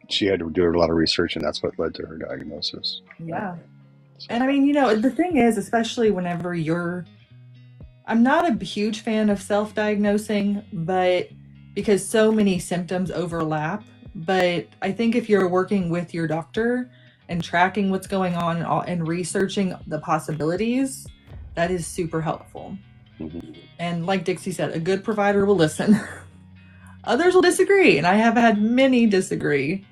she had to do a lot of research, and that's what led to her diagnosis. Yeah. So. And I mean, the thing is, especially whenever I'm not a huge fan of self-diagnosing, but because so many symptoms overlap. But I think if you're working with your doctor and tracking what's going on and researching the possibilities, that is super helpful. And like Dixie said, a good provider will listen. Others will disagree, and I have had many disagree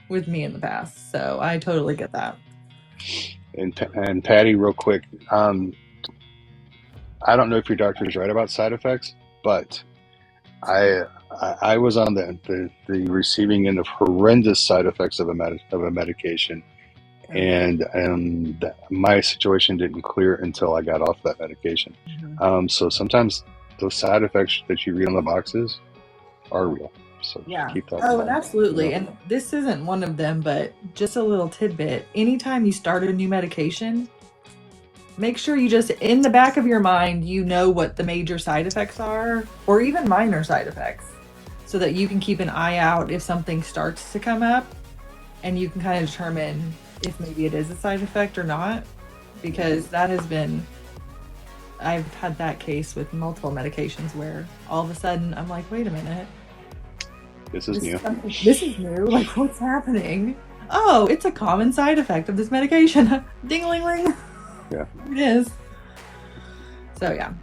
with me in the past, so I totally get that. And Patty, real quick, I don't know if your doctor is right about side effects, but I was on the receiving end of horrendous side effects of a medication, and my situation didn't clear until I got off that medication. So sometimes those side effects that you read on the boxes are real. So keep that in mind. And absolutely. And this isn't one of them, but just a little tidbit. Anytime you start a new medication, make sure you just, in the back of your mind, what the major side effects are, or even minor side effects, so that you can keep an eye out if something starts to come up, and you can kind of determine if maybe it is a side effect or not, because I've had that case with multiple medications where all of a sudden I'm like, wait a minute. This is new. This is new. Like, what's happening? Oh, it's a common side effect of this medication. Ding-a-ling-ling. Yeah. It is. So, yeah.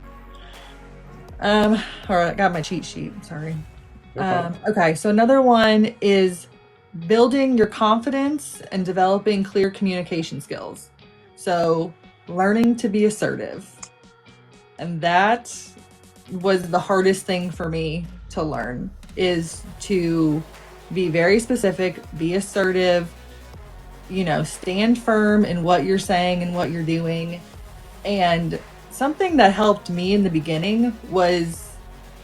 All right, I got my cheat sheet. Sorry. Okay, so another one is building your confidence and developing clear communication skills. So, learning to be assertive. And that was the hardest thing for me to learn, is to be very specific, be assertive, stand firm in what you're saying and what you're doing. And something that helped me in the beginning was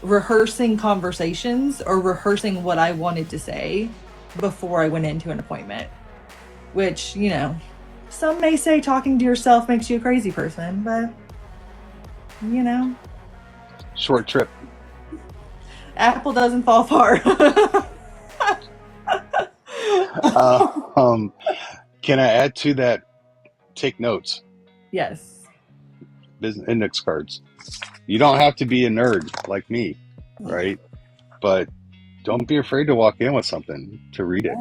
rehearsing conversations or rehearsing what I wanted to say before I went into an appointment, which, some may say talking to yourself makes you a crazy person, but short trip. Apple doesn't fall far. Can I add to that? Take notes. Yes. Business index cards. You don't have to be a nerd like me, right? But don't be afraid to walk in with something to read it.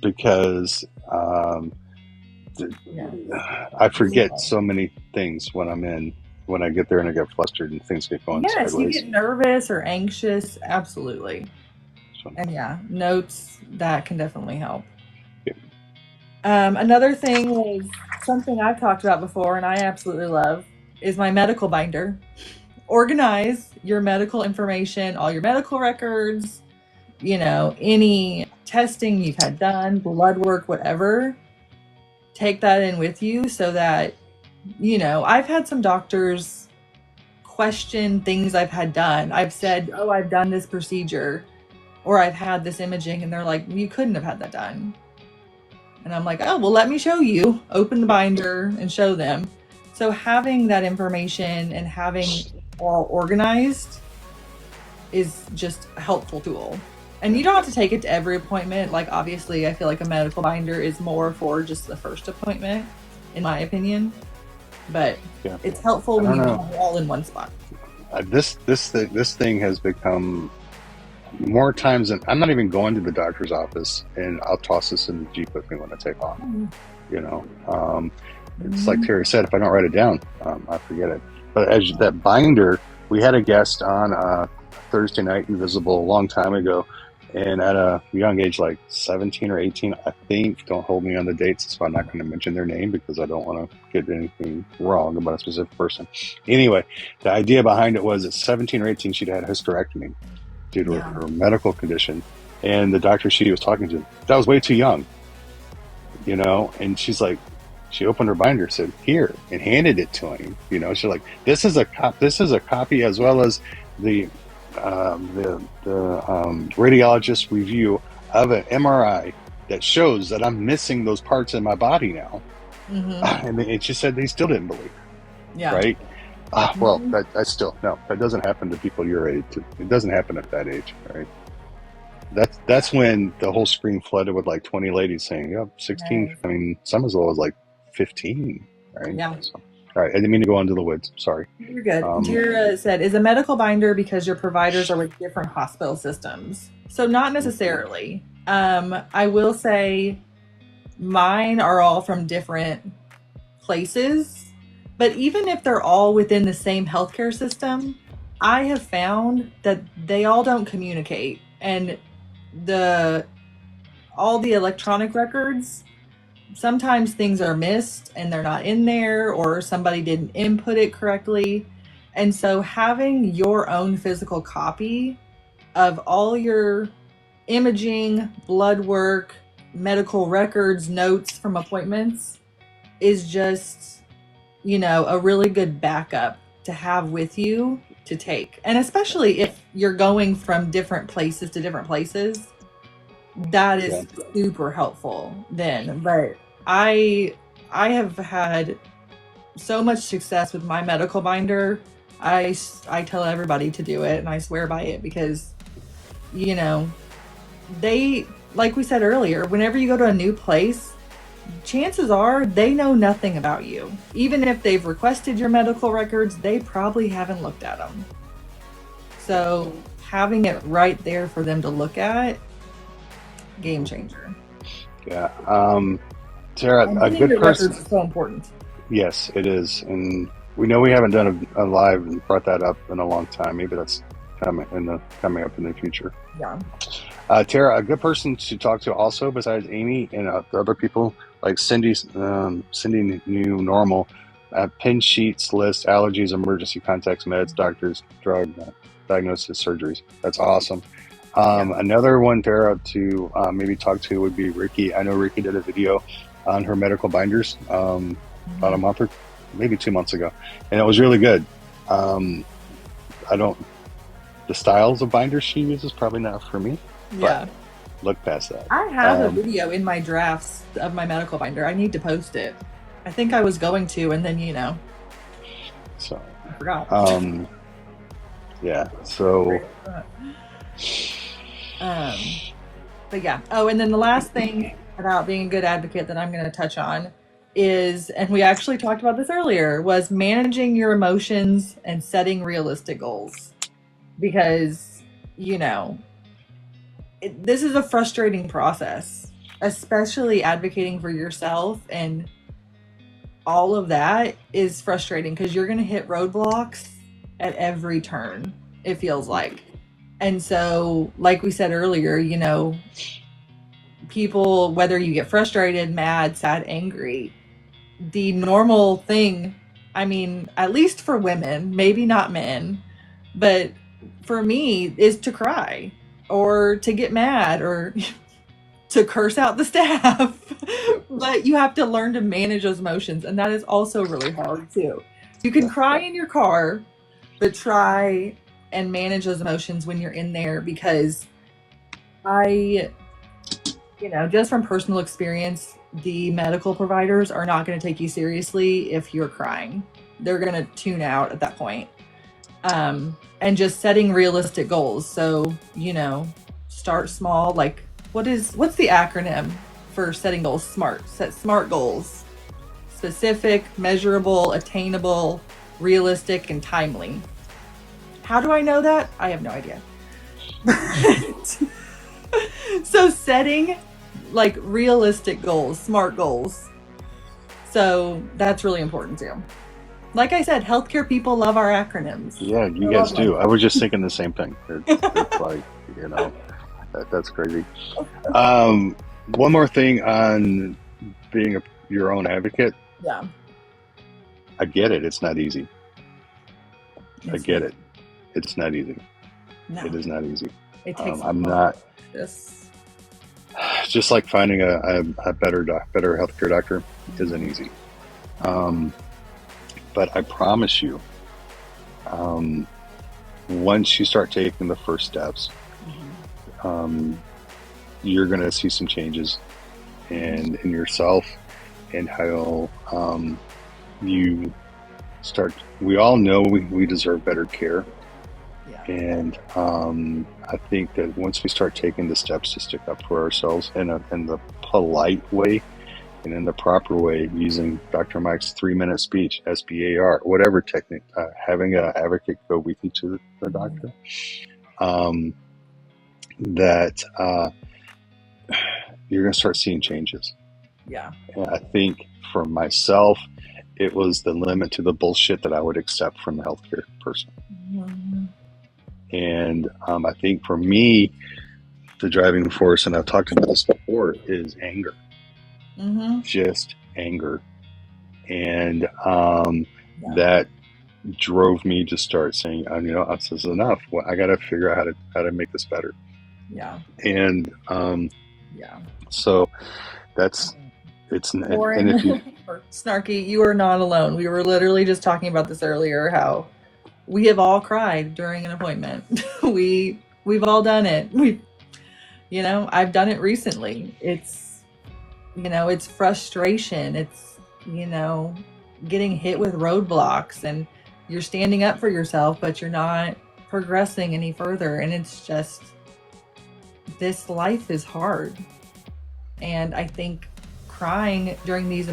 Because I forget so many things when I get there and I get flustered and things get going sideways. Yes, you get nervous or anxious, absolutely. And notes, that can definitely help. Yeah. Another thing is something I've talked about before and I absolutely love is my medical binder. Organize your medical information, all your medical records, any testing you've had done, blood work, whatever. Take that in with you so that, I've had some doctors question things I've had done. I've said, oh, I've done this procedure or I've had this imaging, and they're like, you couldn't have had that done. And I'm like, oh, well, let me show you. Open the binder and show them. So having that information and having it all organized is just a helpful tool. And you don't have to take it to every appointment. Like, obviously, I feel like a medical binder is more for just the first appointment, in my opinion. But it's helpful when you have it all in one spot. This thing has become more times than I'm not even going to the doctor's office, and I'll toss this in the Jeep with me when I take off. You know, it's like Terry said, if I don't write it down, I forget it. But as that binder, we had a guest on Thursday Night Invisible a long time ago, and at a young age, like 17 or 18, I think. Don't hold me on the dates, so I'm not going to mention their name because I don't want to get anything wrong about a specific person. Anyway, the idea behind it was at 17 or 18, she'd had a hysterectomy due to her medical condition, and the doctor she was talking to, that was way too young, you know. And she's like, she opened her binder, said here, and handed it to him. You know, she's like, this is a copy as well as the radiologist review of an MRI that shows that I'm missing those parts in my body now. And she said they still didn't believe it. Right? Well, that still, no, that doesn't happen to people your age. It doesn't happen at that age, right? That's when the whole screen flooded with like 20 ladies saying, yeah, 16. I mean, some as low as like 15, right? Yeah. So, all right, I didn't mean to go into the woods. Sorry. You're good. Jira said, is a medical binder because your providers are with different hospital systems? So not necessarily. I will say mine are all from different places, but even if they're all within the same healthcare system, I have found that they all don't communicate, and all the electronic records, sometimes things are missed and they're not in there, or somebody didn't input it correctly. And so having your own physical copy of all your imaging, blood work, medical records, notes from appointments is just, a really good backup to have with you to take. And especially if you're going from different places to different places, that is super helpful then. But I have had so much success with my medical binder. I tell everybody to do it, and I swear by it, because they, like we said earlier, whenever you go to a new place, chances are they know nothing about you. Even if they've requested your medical records, they probably haven't looked at them. So having it right there for them to look at, game changer. Yeah. Sarah, a good person is so important. Yes, it is. And we know we haven't done a live and brought that up in a long time. Maybe that's coming up in the future. Yeah. Tara, a good person to talk to also, besides Amy and the other people like Cindy New Normal, pin sheets, list allergies, emergency contacts, meds, doctors, drug diagnosis, surgeries. That's awesome. Another one, Tara, to maybe talk to would be Ricky. I know Ricky did a video on her medical binders about a month or maybe 2 months ago, and it was really good. The styles of binders she uses probably not for me. Yeah. But look past that. I have a video in my drafts of my medical binder. I need to post it. I think I was going to, and then so I forgot. Yeah. So. But yeah. Oh, and then the last thing about being a good advocate that I'm going to touch on is, and we actually talked about this earlier, was managing your emotions and setting realistic goals. Because, this is a frustrating process, especially advocating for yourself, and all of that is frustrating because you're going to hit roadblocks at every turn, it feels like. And so, like we said earlier, people, whether you get frustrated, mad, sad, angry, the normal thing, I mean, at least for women, maybe not men, but for me, is to cry or to get mad or to curse out the staff. But you have to learn to manage those emotions, and that is also really hard too. You can cry in your car, but try and manage those emotions when you're in there, because just from personal experience, the medical providers are not going to take you seriously if you're crying. They're going to tune out at that point. And just setting realistic goals. So, start small. Like, what's the acronym for setting goals? SMART. Set SMART goals. Specific, measurable, attainable, realistic, and timely. How do I know that? I have no idea. setting like realistic goals, smart goals. So that's really important too. Like I said, healthcare people love our acronyms. Yeah, you guys do. I was just thinking the same thing. It's like, that's crazy. One more thing on being your own advocate. Yeah. I get it. It's not easy. I get it. It's not easy. No. It is not easy. It takes I'm not. Just like finding a better healthcare doctor isn't easy. But I promise you, once you start taking the first steps, you're going to see some changes in yourself and how you start. We all know we deserve better care. And I think that once we start taking the steps to stick up for ourselves in the polite way and in the proper way, using Dr. Mike's 3-minute speech, SBAR, whatever technique, having an advocate go with you to the doctor, that you're going to start seeing changes. Yeah. And I think for myself, it was the limit to the bullshit that I would accept from a healthcare person. And I think for me, the driving force, and I've talked about this before, is anger. Just anger. And that drove me to start saying, this is enough. Well, I got to figure out how to make this better. Yeah. And so it's Lauren, and if you, Snarky, you are not alone. We were literally just talking about this earlier, how we have all cried during an appointment. We've all done it. I've done it recently. It's frustration. It's, getting hit with roadblocks, and you're standing up for yourself, but you're not progressing any further. And it's just, this life is hard. And I think crying during these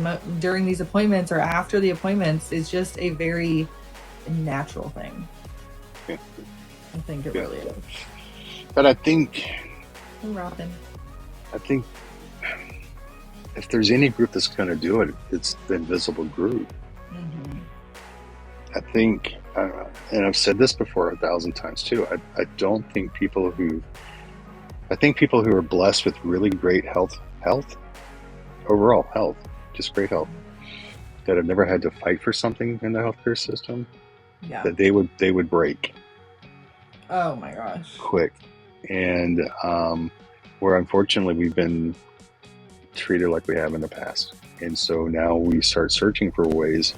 appointments or after the appointments is just a very natural thing. I think it really is. But I think, hey, Robin, if there's any group that's going to do it, it's the invisible group. I think, and I've said this before 1,000 times too, I don't think people who are blessed with really great health, overall health, just great health, that have never had to fight for something in the healthcare system, that they would break. Oh my gosh. Quick. And where unfortunately we've been treated like we have in the past. And so now we start searching for ways,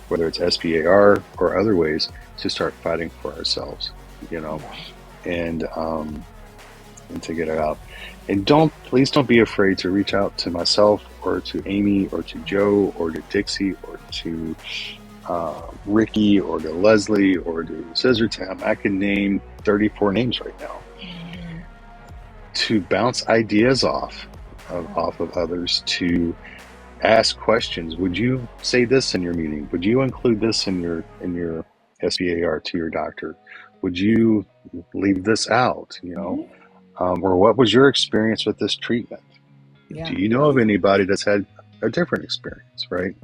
whether it's SBAR or other ways, to start fighting for ourselves, and to get it out. And please don't be afraid to reach out to myself or to Amy or to Joe or to Dixie or to Ricky or to Leslie or to Scissor Tam. I can name 34 names right now. To bounce ideas off of others, to ask questions. Would you say this in your meeting? Would you include this in your SBAR to your doctor? Would you leave this out? Or what was your experience with this treatment? Do you know of anybody that's had a different experience, right?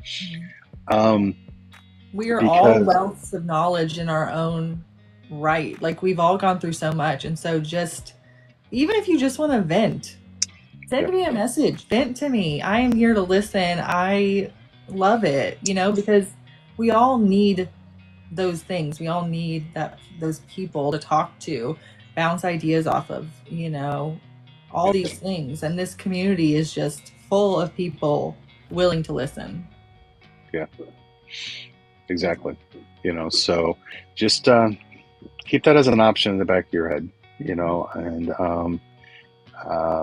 We are all wealths of knowledge in our own right. Like, we've all gone through so much. And so even if you just want to vent, send me a message, vent to me. I am here to listen. I love it, because we all need those things. We all need those people to talk to, bounce ideas off of, all these things. And this community is just full of people willing to listen. Yeah, exactly. So just keep that as an option in the back of your head, and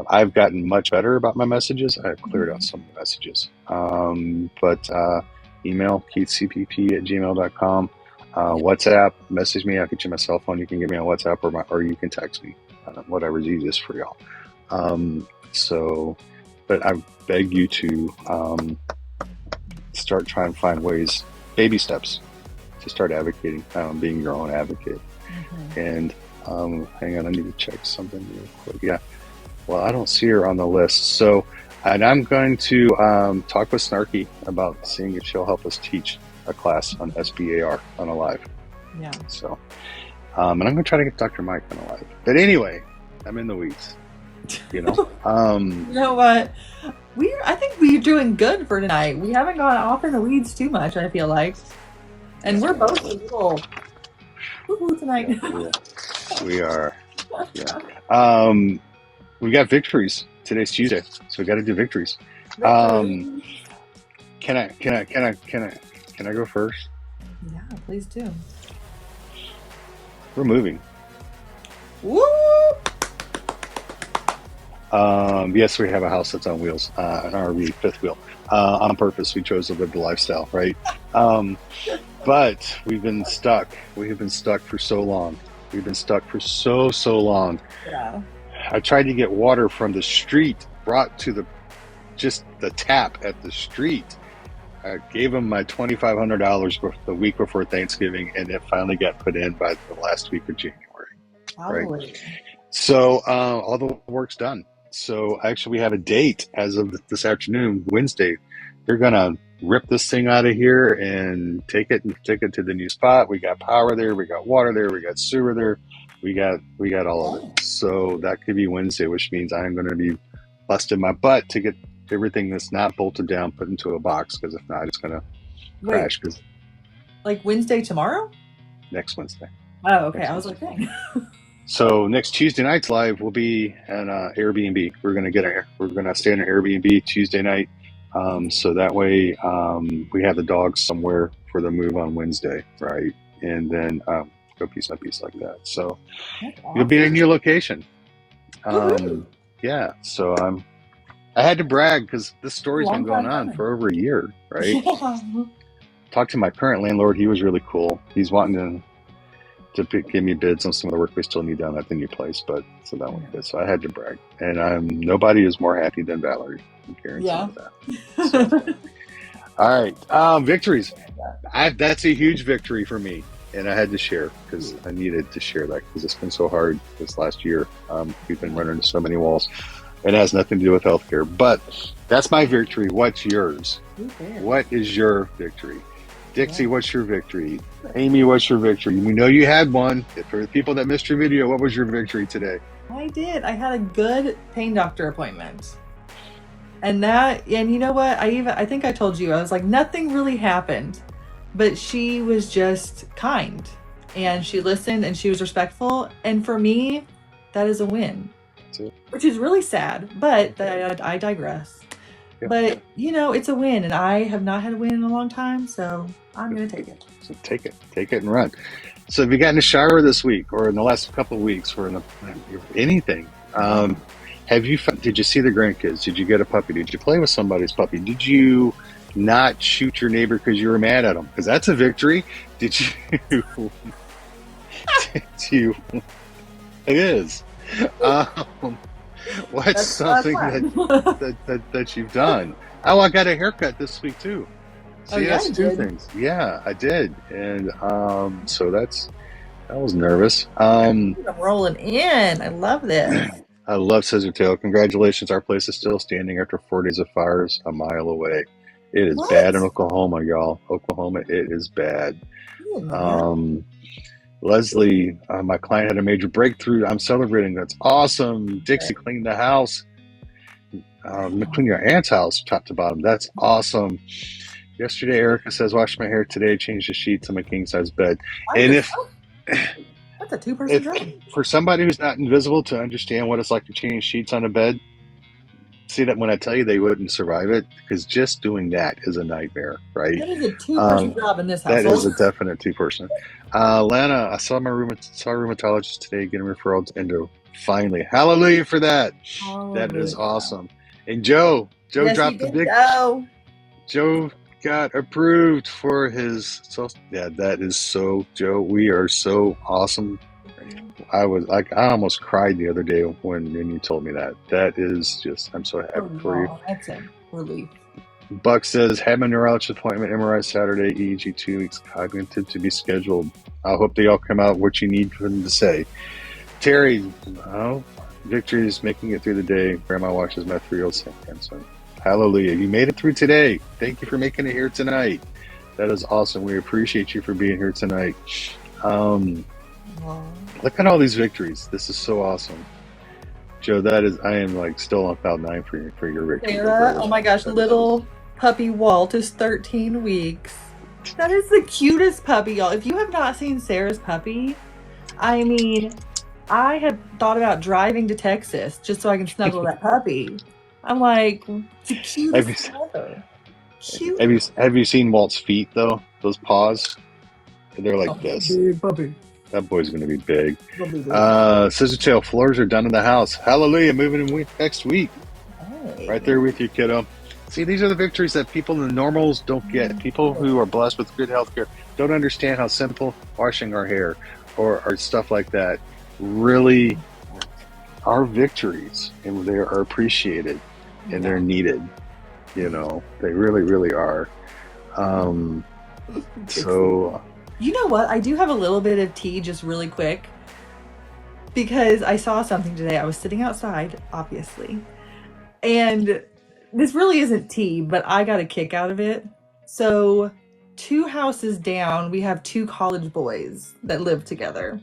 I've gotten much better about my messages. I've cleared out some messages. But email keithcpp@gmail.com. WhatsApp, message me. I'll get you my cell phone. You can get me on WhatsApp or you can text me. Whatever's easiest for y'all. But I beg you to start trying to find ways, baby steps, to start advocating, being your own advocate. And hang on, I need to check something real quick. Yeah. Well, I don't see her on the list. So, and I'm going to talk with Snarky about seeing if she'll help us teach a class on SBAR on a live. Yeah. So, and I'm going to try to get Dr. Mike on a live. But anyway, I'm in the weeds. You know. You know what? I think we're doing good for tonight. We haven't gone off in the weeds too much, I feel like. And we're both a little woo-hoo tonight. Yeah, we are. We got victories. Today's Tuesday, so we got to do victories. Can I go first? Yeah, please do. We're moving. Woo! Yes, we have a house that's on wheels, an RV fifth wheel. On purpose, we chose to live the lifestyle, right? But we've been stuck. We have been stuck for so long. We've been stuck for so long. Yeah. I tried to get water from the street brought to the tap at the street. I gave him my $2,500 the week before Thanksgiving, and it finally got put in by the last week of January. Right? So all the work's done. So actually, we have a date as of this afternoon, Wednesday. They're gonna rip this thing out of here and take it to the new spot. We got power there, we got water there, we got sewer there, we got all of it. So that could be Wednesday, which means I'm going to be busting my butt to get everything that's not bolted down put into a box, because if not, it's going to crash. Like Wednesday tomorrow? Next Wednesday. Oh, okay. I was like, dang. So next Tuesday night's live will be an Airbnb. We're gonna stay in an Airbnb Tuesday night, so that way we have the dogs somewhere for the move on Wednesday, right? And then go piece by piece like that. So you'll be in your location. Yeah. So I had to brag because this story's been going on for over a year, right? Talked to my current landlord. He was really cool. He's wanting to give me bids on some of the work we still need done at the new place, but so that went good. So I had to brag, and nobody is more happy than Valerie. I'm guaranteeing that. So, all right, victories. That's a huge victory for me, and I had to share because I needed to share that because it's been so hard this last year. We've been running into so many walls. It has nothing to do with healthcare, but that's my victory. What's yours? What is your victory? Dixie, what's your victory? Amy, what's your victory? We know you had one. For the people that missed your video, what was your victory today? I did. I had a good pain doctor appointment. And you know what? I think I told you, I was like, nothing really happened, but she was just kind and she listened and she was respectful. And for me, that is a win, which is really sad, but I digress. Yeah. But it's a win, and I have not had a win in a long time, so I'm going to take it. So take it and run. So have you gotten a shower this week or in the last couple of weeks or anything? Did you see the grandkids? Did you get a puppy? Did you play with somebody's puppy? Did you not shoot your neighbor because you were mad at him? Because that's a victory. Did you? It is. What's something that you've done? Oh, I got a haircut this week too. So that's two things. Yeah, I did, and so that was nervous. I'm rolling in. I love this. I love Scissortail. Congratulations, our place is still standing after 4 days of fires a mile away. It is bad in Oklahoma, y'all. Oklahoma, it is bad. Leslie, my client had a major breakthrough. I'm celebrating. That's awesome. Dixie cleaned the house. Clean your aunt's house, top to bottom. That's awesome. Yesterday, Erica says, wash my hair today, change the sheets on my king-size bed. And that's a two-person job. For somebody who's not invisible to understand what it's like to change sheets on a bed, see that when I tell you they wouldn't survive it, because just doing that is a nightmare, right? That is a two-person job in this household. That is a definite two-person. Lana, I saw a rheumatologist today getting referral to endo. Finally. Hallelujah for that. That is awesome. And Joe dropped the big... Joe got approved for his... that is so... Joe, we are so awesome. I almost cried the other day when you told me that. That is just... I'm so happy for you. That's a relief. Buck says, had my neurologist appointment, MRI Saturday, EEG 2 weeks, cognitive to be scheduled. I hope they all come out what you need for them to say. Terry, victories, making it through the day. Grandma washes my 3-year-old grandson. Hallelujah. You made it through today. Thank you for making it here tonight. That is awesome. We appreciate you for being here tonight. Look at all these victories. This is so awesome. Joe, I am like still on cloud 9 for your victory. Sarah, oh my gosh, little puppy Walt is 13 weeks. That is the cutest puppy, y'all. If you have not seen Sarah's puppy, I mean, I had thought about driving to Texas just so I can snuggle that puppy. I'm like, it's the cutest ever. Cute. Have you seen Walt's feet though? Those paws? They're like this. Big puppy. That boy's gonna be big. Scissortail, floors are done in the house. Hallelujah, moving in next week. Hey. Right there with you, kiddo. See, these are the victories that people in the normals don't get. People who are blessed with good health care don't understand how simple washing our hair or stuff like that really are victories, and they are appreciated and they're needed. You know, they really, really are. So... You know what? I do have a little bit of tea just really quick because I saw something today. I was sitting outside, obviously, and this really isn't tea, but I got a kick out of it. So 2 houses down, we have 2 college boys that live together.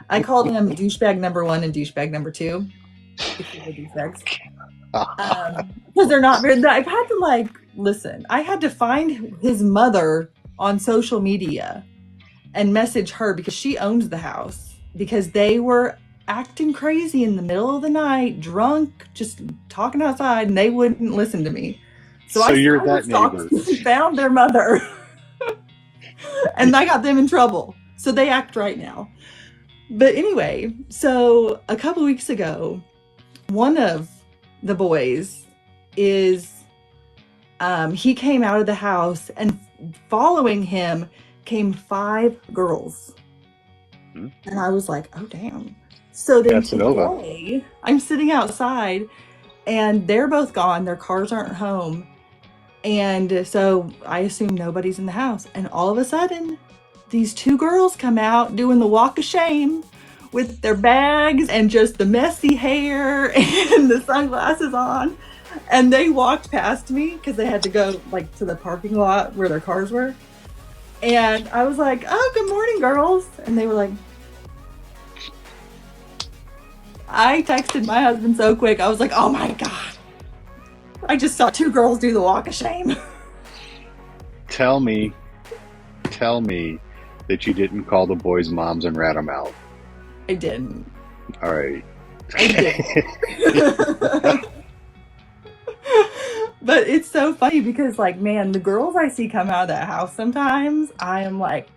I call them douchebag number 1 and douchebag number 2. Because they're not very, I've had to listen, I had to find his mother on social media and message her because she owns the house, because they were acting crazy in the middle of the night, drunk, just talking outside, and they wouldn't listen to me. So you're that neighbor. Found their mother and I got them in trouble. So they act right now. But anyway, so a couple weeks ago, one of the boys he came out of the house, and following him came 5 girls. And I was like, oh damn. So then today I'm sitting outside and they're both gone, their cars aren't home, and so I assume nobody's in the house, and all of a sudden these 2 girls come out doing the walk of shame with their bags and just the messy hair and the sunglasses on, and they walked past me because they had to go to the parking lot where their cars were. And I was like, oh, good morning, girls. And they were like, I texted my husband so quick. I was like, oh my God. I just saw 2 girls do the walk of shame. Tell me that you didn't call the boys' moms and rat them out. I didn't. All right. I didn't. But it's so funny because, man, the girls I see come out of that house sometimes, I am like,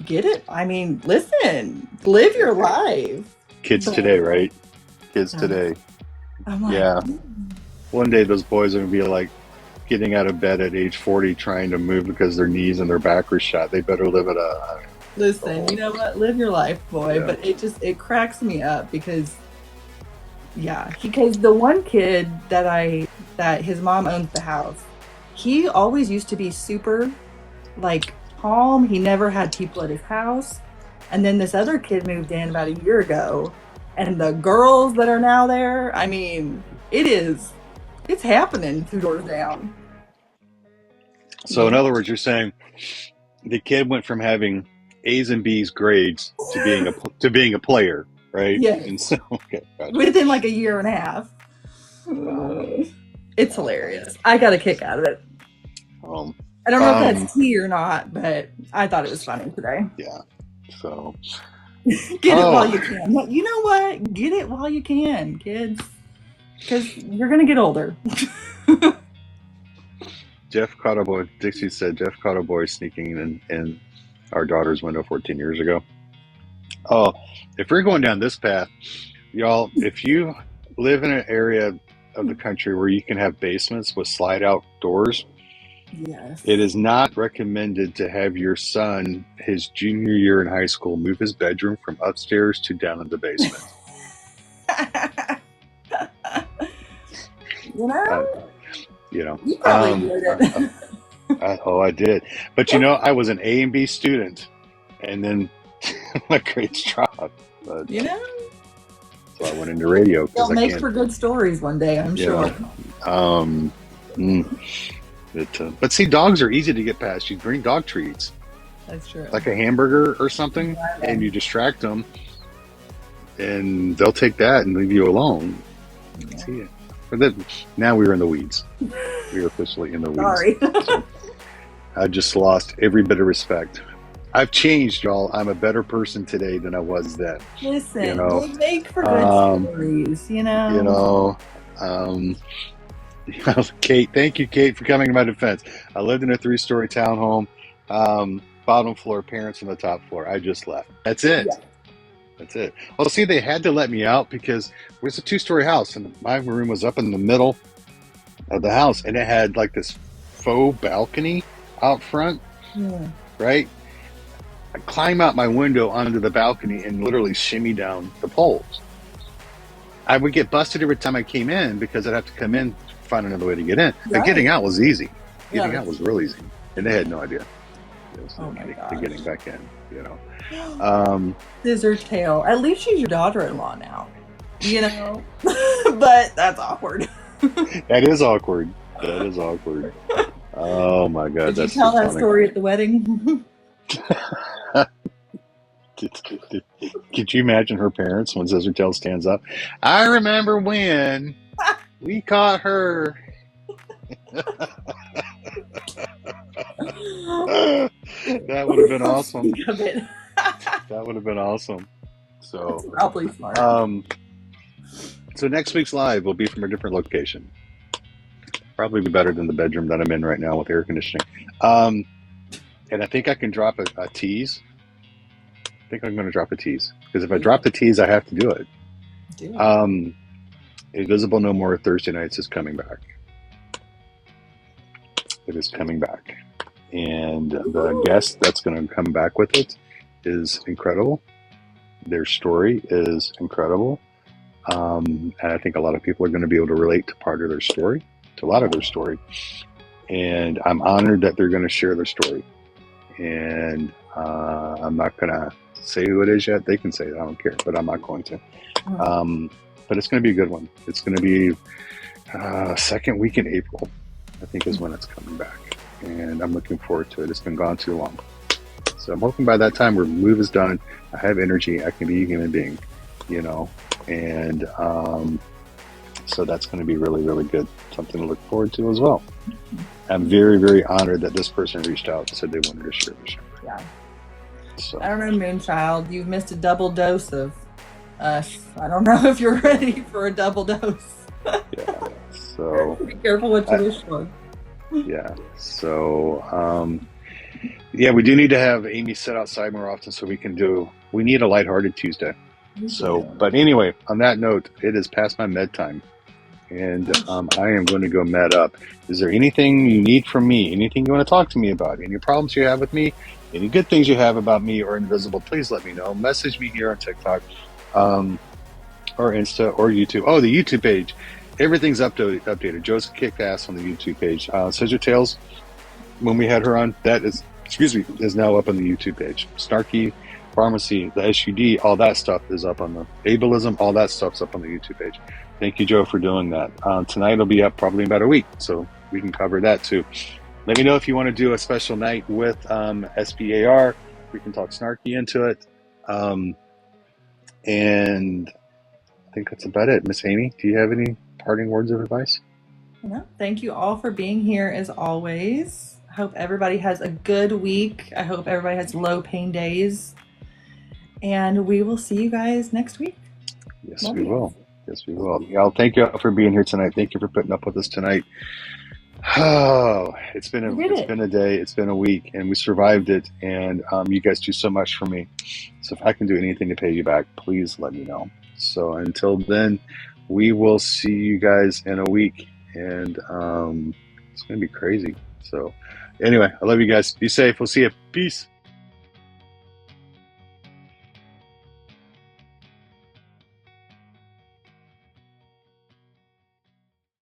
get it? I mean, listen, live your life. Kids today, right? Kids today. I'm like, yeah. One day those boys are going to be like getting out of bed at age 40 trying to move because their knees and their back are shot. They better live it up. Listen, you know what? Live your life, boy. Yeah. But it cracks me up because the one kid that his mom owns the house, he always used to be super calm. He never had people at his house. And then this other kid moved in about a year ago, and the girls that are now there, I mean, it's happening 2 doors down. So in other words, you're saying the kid went from having A's and B's grades to being a player, right? Yeah. And so, okay, gotcha. Within a year and a half. It's hilarious. I got a kick out of it. I don't know if that's tea or not, but I thought it was funny today. Yeah. So get it while you can. You know what? Get it while you can, kids, because you're gonna get older. Dixie said Jeff caught a boy sneaking in our daughter's window 14 years ago. Oh, if we're going down this path, y'all, if you live in an area of the country where you can have basements with slide out doors, yes, it is not recommended to have your son, his junior year in high school, move his bedroom from upstairs to down in the basement. You probably did it. I did. But I was an A and B student, and then my grades dropped. But, So I went into radio because They'll I make can't. for good stories one day, I'm sure. But see, dogs are easy to get past. You bring dog treats, That's true. like a hamburger or something, and you distract them, and they'll take that and leave you alone. Yeah. See it. But then, now we're in the weeds. We are officially in the weeds. Sorry. So I just lost every bit of respect. I've changed, y'all. I'm a better person today than I was then. Listen, You know, they make for good stories, You know, Kate, thank you, Kate, for coming to my defense. I lived in a 3-story townhome, bottom floor, parents on the top floor. I just left. That's it. Yeah. That's it. Well, see, they had to let me out because it was a 2-story house, and my room was up in the middle of the house, and it had like this faux balcony out front, right? I climb out my window onto the balcony and literally shimmy down the poles. I would get busted every time I came in because I'd have to come in, find another way to get in. But getting out was easy. Getting out was real easy, and they had no idea. Getting back in, you know. Scissor tail. At least she's your daughter-in-law now, you know. But that's awkward. That is awkward. That is awkward. Oh my God! Did you tell that story at the wedding? Could you imagine her parents when Scissor Tail stands up? I remember when we caught her. That would have been awesome. That would have been awesome. So that's probably smart. So next week's live will be from a different location. Probably be better than the bedroom that I'm in right now with air conditioning. And I think I can drop a tease. I think I'm going to drop a tease because if I drop the tease, I have to do it. Invisible No More Thursday Nights is coming back. It is coming back. And the guest that's going to come back with it is incredible. Their story is incredible. And I think a lot of people are going to be able to relate to part of their story, to a lot of their story. And I'm honored that they're going to share their story. And I'm not going to say who it is yet. They can say it. I don't care, but I'm not going to. But it's going to be a good one. It's going to be second week in April, I think is when it's coming back. And I'm looking forward to it. It's been gone too long. So I'm hoping by that time where the move is done, I have energy, I can be a human being, you know. And so that's going to be really, really good. Something to look forward to as well. I'm very, very honored that this person reached out and said they wanted to share the show. Yeah. So. I don't know, Moonchild. You've missed a double dose of us. I don't know if you're ready for a double dose. Yeah. So be careful what you wish for. Yeah. So yeah, we do need to have Amy sit outside more often so we need a lighthearted Tuesday. So, but anyway, on that note, it is past my med time. And I am going to go med up. Is there anything you need from me? Anything you want to talk to me about? Any problems you have with me? Any good things you have about me or Invisible? Please let me know. Message me here on TikTok or Insta or YouTube. Oh, the YouTube page. Everything's updated. Joe's kicked ass on the YouTube page. Scissor Tails, when we had her on, that is now up on the YouTube page. Snarky Pharmacy, the SUD, all that stuff is up on the ableism. All that stuff's up on the YouTube page. Thank you, Joe, for doing that. Tonight it'll be up probably in about a week, so we can cover that too. Let me know if you want to do a special night with SBAR. We can talk snarky into it. And I think that's about it. Miss Amy, do you have any parting words of advice? No, thank you all for being here as always. I hope everybody has a good week. I hope everybody has low pain days. And we will see you guys next week. Yes, we will. Yes, we will. Y'all, thank you all for being here tonight. Thank you for putting up with us tonight. Oh, it's been a day. It's been a week, and we survived it. And you guys do so much for me. So if I can do anything to pay you back, please let me know. So until then, we will see you guys in a week, and it's going to be crazy. So anyway, I love you guys. Be safe. We'll see you. Peace.